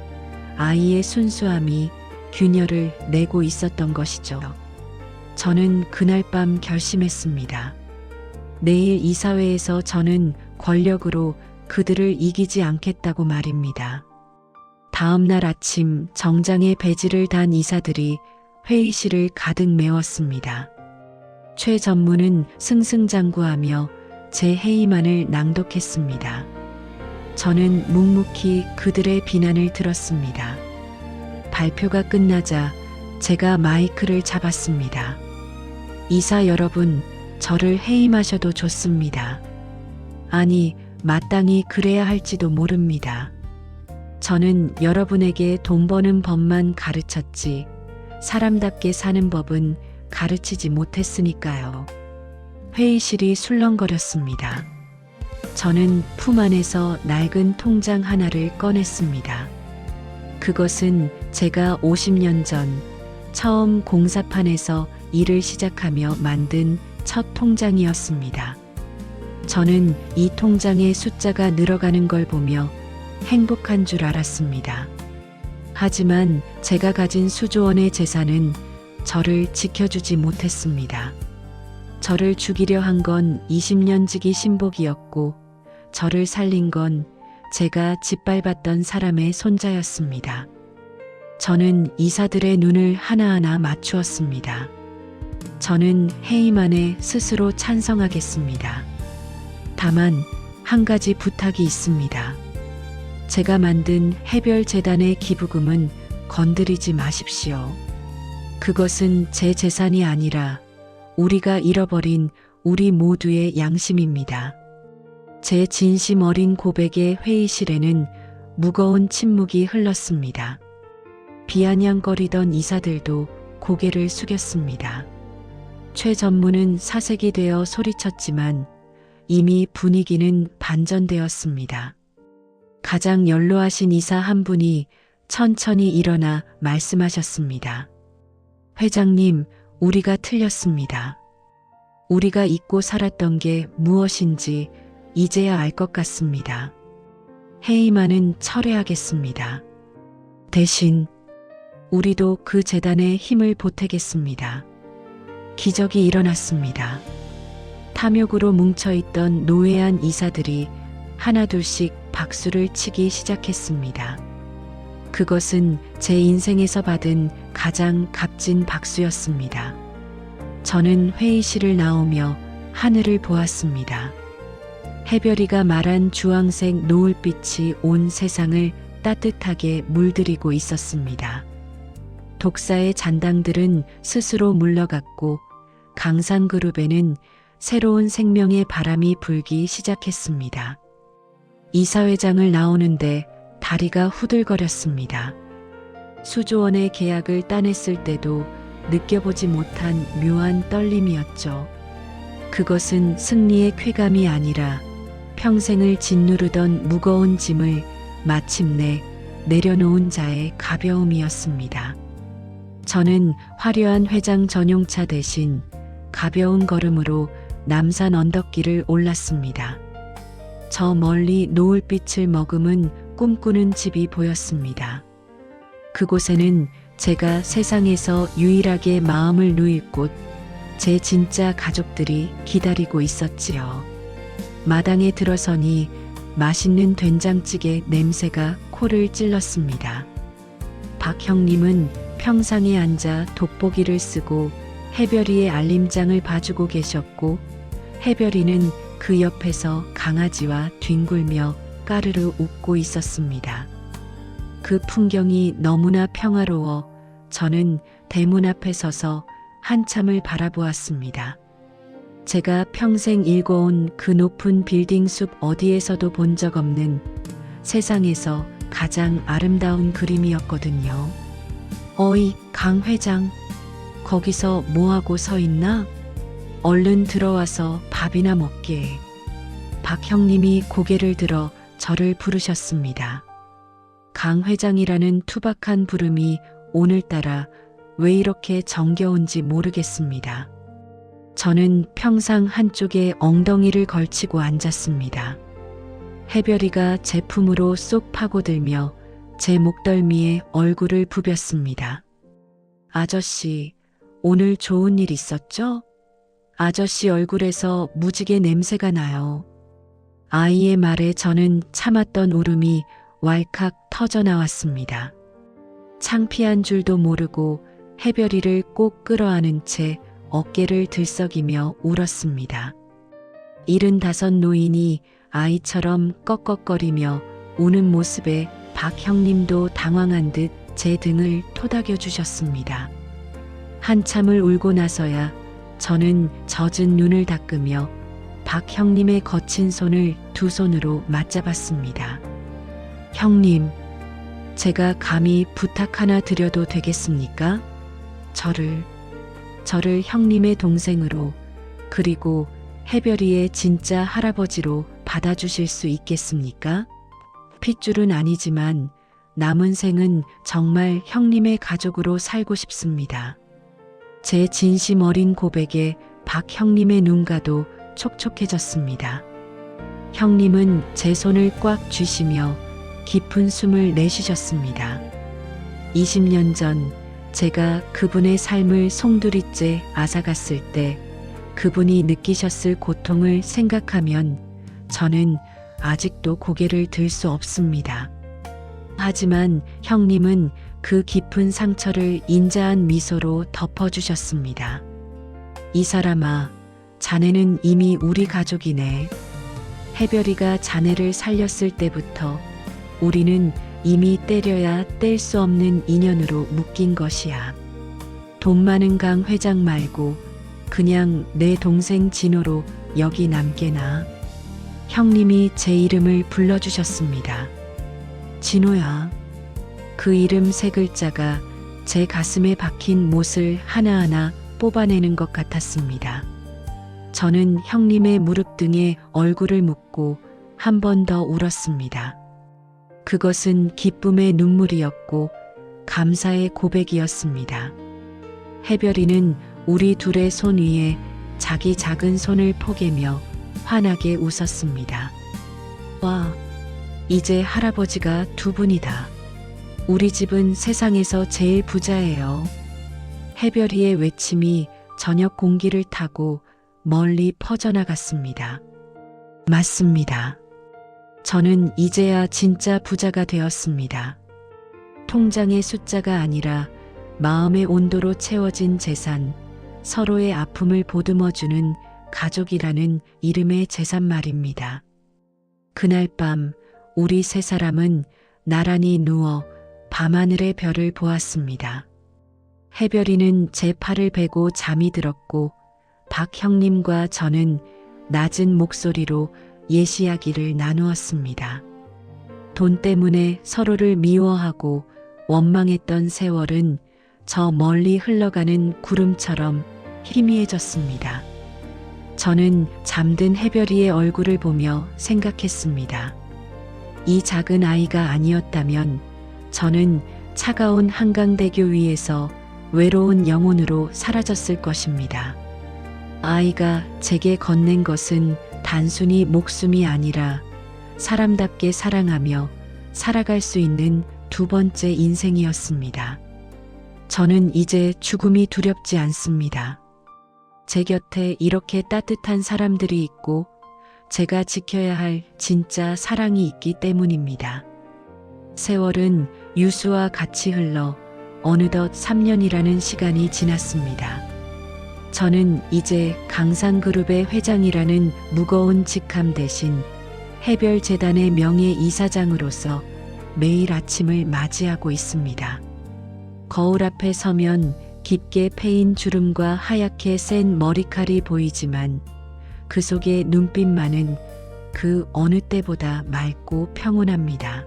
아이의 순수함이 균열을 내고 있었던 것이죠. 저는 그날 밤 결심했습니다. 내일 이사회에서 저는 권력으로 그들을 이기지 않겠다고 말입니다. 다음 날 아침 정장에 배지를 단 이사들이 회의실을 가득 메웠습니다. 최 전무는 승승장구하며 제 회의만을 낭독했습니다. 저는 묵묵히 그들의 비난을 들었습니다. 발표가 끝나자 제가 마이크를 잡았습니다. 이사 여러분, 저를 해임하셔도 좋습니다. 아니, 마땅히 그래야 할지도 모릅니다. 저는 여러분에게 돈 버는 법만 가르쳤지 사람답게 사는 법은 가르치지 못했으니까요. 회의실이 술렁거렸습니다. 저는 품 안에서 낡은 통장 하나를 꺼냈습니다. 그것은 제가 50년 전 처음 공사판에서 일을 시작하며 만든 첫 통장이었습니다. 저는 이 통장의 숫자가 늘어가는 걸 보며 행복한 줄 알았습니다. 하지만 제가 가진 수조원의 재산은 저를 지켜주지 못했습니다. 저를 죽이려 한 건 20년지기 신복이었고 저를 살린 건 제가 짓밟았던 사람의 손자였습니다. 저는 이사들의 눈을 하나하나 맞추었습니다. 저는 해임 안에 스스로 찬성하겠습니다. 다만 한 가지 부탁이 있습니다. 제가 만든 해별재단의 기부금은 건드리지 마십시오. 그것은 제 재산이 아니라 우리가 잃어버린 우리 모두의 양심입니다. 제 진심 어린 고백의 회의실에는 무거운 침묵이 흘렀습니다. 비아냥거리던 이사들도 고개를 숙였습니다. 최 전무는 사색이 되어 소리쳤지만 이미 분위기는 반전되었습니다. 가장 연로하신 이사 한 분이 천천히 일어나 말씀하셨습니다. 회장님, 우리가 틀렸습니다. 우리가 잊고 살았던 게 무엇인지 이제야 알 것 같습니다. 해이만은 철회하겠습니다. 대신 우리도 그 재단에 힘을 보태겠습니다. 기적이 일어났습니다. 탐욕으로 뭉쳐있던 노예한 이사들이 하나둘씩 박수를 치기 시작했습니다. 그것은 제 인생에서 받은 가장 값진 박수였습니다. 저는 회의실을 나오며 하늘을 보았습니다. 해별이가 말한 주황색 노을빛이 온 세상을 따뜻하게 물들이고 있었습니다. 독사의 잔당들은 스스로 물러갔고 강산그룹에는 새로운 생명의 바람이 불기 시작했습니다. 이사회장을 나오는데 다리가 후들거렸습니다. 수조원의 계약을 따냈을 때도 느껴보지 못한 묘한 떨림이었죠. 그것은 승리의 쾌감이 아니라 평생을 짓누르던 무거운 짐을 마침내 내려놓은 자의 가벼움이었습니다. 저는 화려한 회장 전용차 대신 가벼운 걸음으로 남산 언덕길을 올랐습니다. 저 멀리 노을빛을 머금은 꿈꾸는 집이 보였습니다. 그곳에는 제가 세상에서 유일하게 마음을 누일 곳, 제 진짜 가족들이 기다리고 있었지요. 마당에 들어서니 맛있는 된장찌개 냄새가 코를 찔렀습니다. 박 형님은 평상에 앉아 돋보기를 쓰고 해별이의 알림장을 봐주고 계셨고, 해별이는 그 옆에서 강아지와 뒹굴며 까르르 웃고 있었습니다. 그 풍경이 너무나 평화로워 저는 대문 앞에 서서 한참을 바라보았습니다. 제가 평생 읽어온 그 높은 빌딩 숲 어디에서도 본 적 없는 세상에서 가장 아름다운 그림이었거든요. 어이, 강 회장. 거기서 뭐하고 서 있나? 얼른 들어와서 밥이나 먹게. 박 형님이 고개를 들어 저를 부르셨습니다. 강 회장이라는 투박한 부름이 오늘따라 왜 이렇게 정겨운지 모르겠습니다. 저는 평상 한쪽에 엉덩이를 걸치고 앉았습니다. 해별이가 제품으로 쏙 파고들며 제 목덜미에 얼굴을 부볐습니다. 아저씨, 오늘 좋은 일 있었죠? 아저씨 얼굴에서 무지개 냄새가 나요. 아이의 말에 저는 참았던 울음이 왈칵 터져 나왔습니다. 창피한 줄도 모르고 해별이를 꼭 끌어안은 채 어깨를 들썩이며 울었습니다. 75 노인이 아이처럼 꺽꺽거리며 우는 모습에 박 형님도 당황한 듯 제 등을 토닥여 주셨습니다. 한참을 울고 나서야 저는 젖은 눈을 닦으며 박 형님의 거친 손을 두 손으로 맞잡았습니다. 형님, 제가 감히 부탁 하나 드려도 되겠습니까? 저를 형님의 동생으로, 그리고 해별이의 진짜 할아버지로 받아주실 수 있겠습니까? 핏줄은 아니지만 남은 생은 정말 형님의 가족으로 살고 싶습니다. 제 진심 어린 고백에 박 형님의 눈가도 촉촉해졌습니다. 형님은 제 손을 꽉 쥐시며 깊은 숨을 내쉬셨습니다. 20년 전 제가 그분의 삶을 송두리째 앗아갔을 때 그분이 느끼셨을 고통을 생각하면 저는 아직도 고개를 들 수 없습니다. 하지만 형님은 그 깊은 상처를 인자한 미소로 덮어주셨습니다. 이 사람아, 자네는 이미 우리 가족이네. 해별이가 자네를 살렸을 때부터 우리는 이미 때려야 뗄 수 없는 인연으로 묶인 것이야. 돈 많은 강 회장 말고 그냥 내 동생 진호로 여기 남게나. 형님이 제 이름을 불러주셨습니다. 진호야. 그 이름 세 글자가 제 가슴에 박힌 못을 하나하나 뽑아내는 것 같았습니다. 저는 형님의 무릎 등에 얼굴을 묻고 한 번 더 울었습니다. 그것은 기쁨의 눈물이었고 감사의 고백이었습니다. 해별이는 우리 둘의 손 위에 자기 작은 손을 포개며 환하게 웃었습니다. 와, 이제 할아버지가 두 분이다. 우리 집은 세상에서 제일 부자예요. 해별이의 외침이 저녁 공기를 타고 멀리 퍼져나갔습니다. 맞습니다. 저는 이제야 진짜 부자가 되었습니다. 통장의 숫자가 아니라 마음의 온도로 채워진 재산, 서로의 아픔을 보듬어주는 가족이라는 이름의 재산 말입니다. 그날 밤 우리 세 사람은 나란히 누워 밤하늘의 별을 보았습니다. 해별이는 제 팔을 베고 잠이 들었고 박 형님과 저는 낮은 목소리로 옛 이야기를 나누었습니다. 돈 때문에 서로를 미워하고 원망했던 세월은 저 멀리 흘러가는 구름처럼 희미해졌습니다. 저는 잠든 해별이의 얼굴을 보며 생각했습니다. 이 작은 아이가 아니었다면 저는 차가운 한강대교 위에서 외로운 영혼으로 사라졌을 것입니다. 아이가 제게 건넨 것은 단순히 목숨이 아니라 사람답게 사랑하며 살아갈 수 있는 두 번째 인생이었습니다. 저는 이제 죽음이 두렵지 않습니다. 제 곁에 이렇게 따뜻한 사람들이 있고 제가 지켜야 할 진짜 사랑이 있기 때문입니다. 세월은 유수와 같이 흘러 어느덧 3년이라는 시간이 지났습니다. 저는 이제 강산그룹의 회장이라는 무거운 직함 대신 해별재단의 명예이사장으로서 매일 아침을 맞이하고 있습니다. 거울 앞에 서면 깊게 패인 주름과 하얗게 센 머리칼이 보이지만 그 속의 눈빛만은 그 어느 때보다 맑고 평온합니다.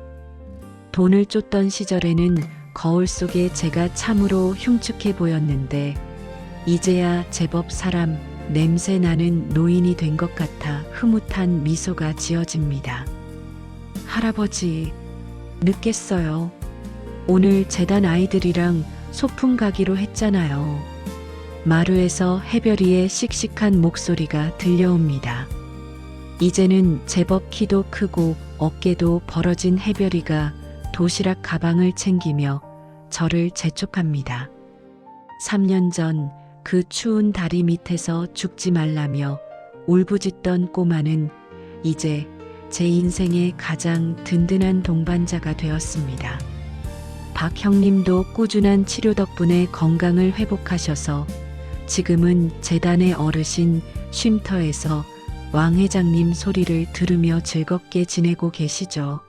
돈을 쫓던 시절에는 거울 속에 제가 참으로 흉측해 보였는데 이제야 제법 사람 냄새 나는 노인이 된 것 같아 흐뭇한 미소가 지어집니다. 할아버지, 늦겠어요. 오늘 재단 아이들이랑 소풍 가기로 했잖아요. 마루에서 해별이의 씩씩한 목소리가 들려옵니다. 이제는 제법 키도 크고 어깨도 벌어진 해별이가 도시락 가방을 챙기며 저를 재촉합니다. 3년 전 그 추운 다리 밑에서 죽지 말라며 울부짖던 꼬마는 이제 제 인생의 가장 든든한 동반자가 되었습니다. 박 형님도 꾸준한 치료 덕분에 건강을 회복하셔서 지금은 재단의 어르신 쉼터에서 왕 회장님 소리를 들으며 즐겁게 지내고 계시죠.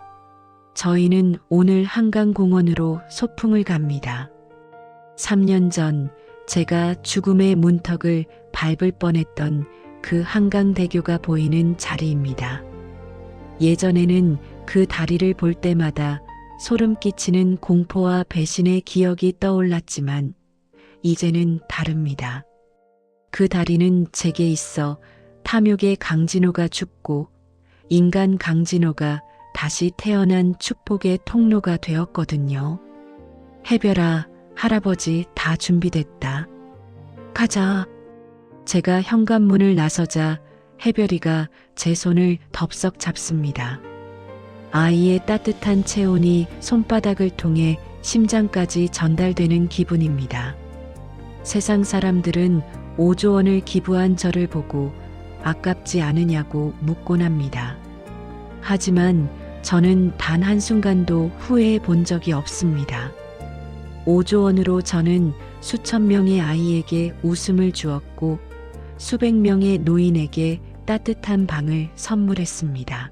저희는 오늘 한강공원으로 소풍을 갑니다. 3년 전 제가 죽음의 문턱을 밟을 뻔했던 그 한강대교가 보이는 자리입니다. 예전에는 그 다리를 볼 때마다 소름 끼치는 공포와 배신의 기억이 떠올랐지만 이제는 다릅니다. 그 다리는 제게 있어 탐욕의 강진호가 죽고 인간 강진호가 다시 태어난 축복의 통로가 되었거든요. 해별아, 할아버지 다 준비됐다. 가자. 제가 현관문을 나서자 해별이가 제 손을 덥석 잡습니다. 아이의 따뜻한 체온이 손바닥을 통해 심장까지 전달되는 기분입니다. 세상 사람들은 5조 원을 기부한 저를 보고 아깝지 않으냐고 묻곤 합니다. 하지만 저는 단 한순간도 후회해 본 적이 없습니다. 5조 원으로 저는 수천 명의 아이에게 웃음을 주었고 수백 명의 노인에게 따뜻한 방을 선물했습니다.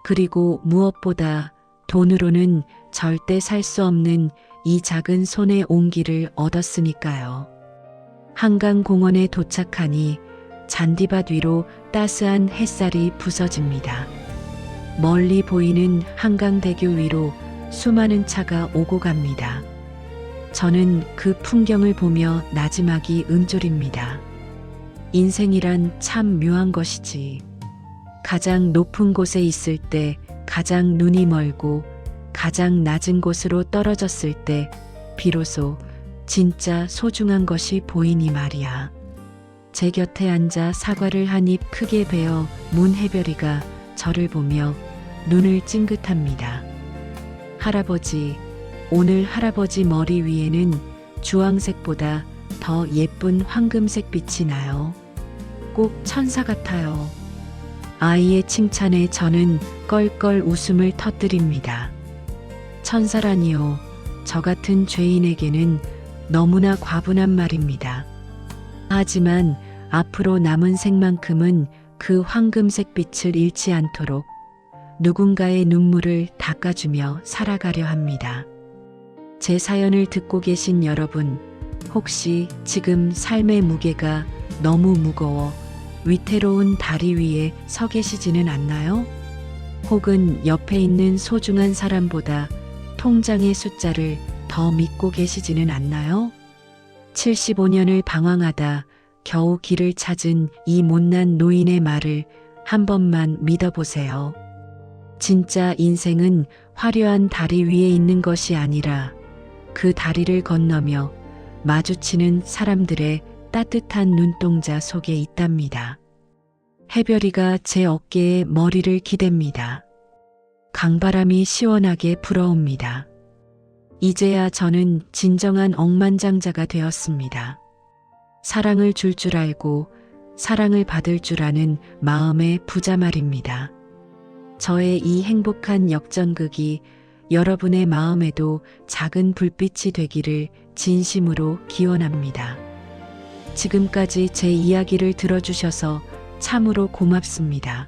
그리고 무엇보다 돈으로는 절대 살 수 없는 이 작은 손의 온기를 얻었으니까요. 한강공원에 도착하니 잔디밭 위로 따스한 햇살이 부서집니다. 멀리 보이는 한강대교 위로 수많은 차가 오고 갑니다. 저는 그 풍경을 보며 나지막이 음졸입니다. 인생이란 참 묘한 것이지. 가장 높은 곳에 있을 때 가장 눈이 멀고 가장 낮은 곳으로 떨어졌을 때 비로소 진짜 소중한 것이 보이니 말이야. 제 곁에 앉아 사과를 한 입 크게 베어 문 해별이가 저를 보며 눈을 찡긋합니다. 할아버지, 오늘 할아버지 머리 위에는 주황색보다 더 예쁜 황금색 빛이 나요. 꼭 천사 같아요. 아이의 칭찬에 저는 껄껄 웃음을 터뜨립니다. 천사라니요. 저 같은 죄인에게는 너무나 과분한 말입니다. 하지만 앞으로 남은 생만큼은 그 황금색 빛을 잃지 않도록 누군가의 눈물을 닦아주며 살아가려 합니다. 제 사연을 듣고 계신 여러분, 혹시 지금 삶의 무게가 너무 무거워 위태로운 다리 위에 서 계시지는 않나요? 혹은 옆에 있는 소중한 사람보다 통장의 숫자를 더 믿고 계시지는 않나요? 75년을 방황하다 겨우 길을 찾은 이 못난 노인의 말을 한 번만 믿어보세요. 진짜 인생은 화려한 다리 위에 있는 것이 아니라 그 다리를 건너며 마주치는 사람들의 따뜻한 눈동자 속에 있답니다. 해별이가 제 어깨에 머리를 기댑니다. 강바람이 시원하게 불어옵니다. 이제야 저는 진정한 억만장자가 되었습니다. 사랑을 줄 줄 알고 사랑을 받을 줄 아는 마음의 부자 말입니다. 저의 이 행복한 역전극이 여러분의 마음에도 작은 불빛이 되기를 진심으로 기원합니다. 지금까지 제 이야기를 들어주셔서 참으로 고맙습니다.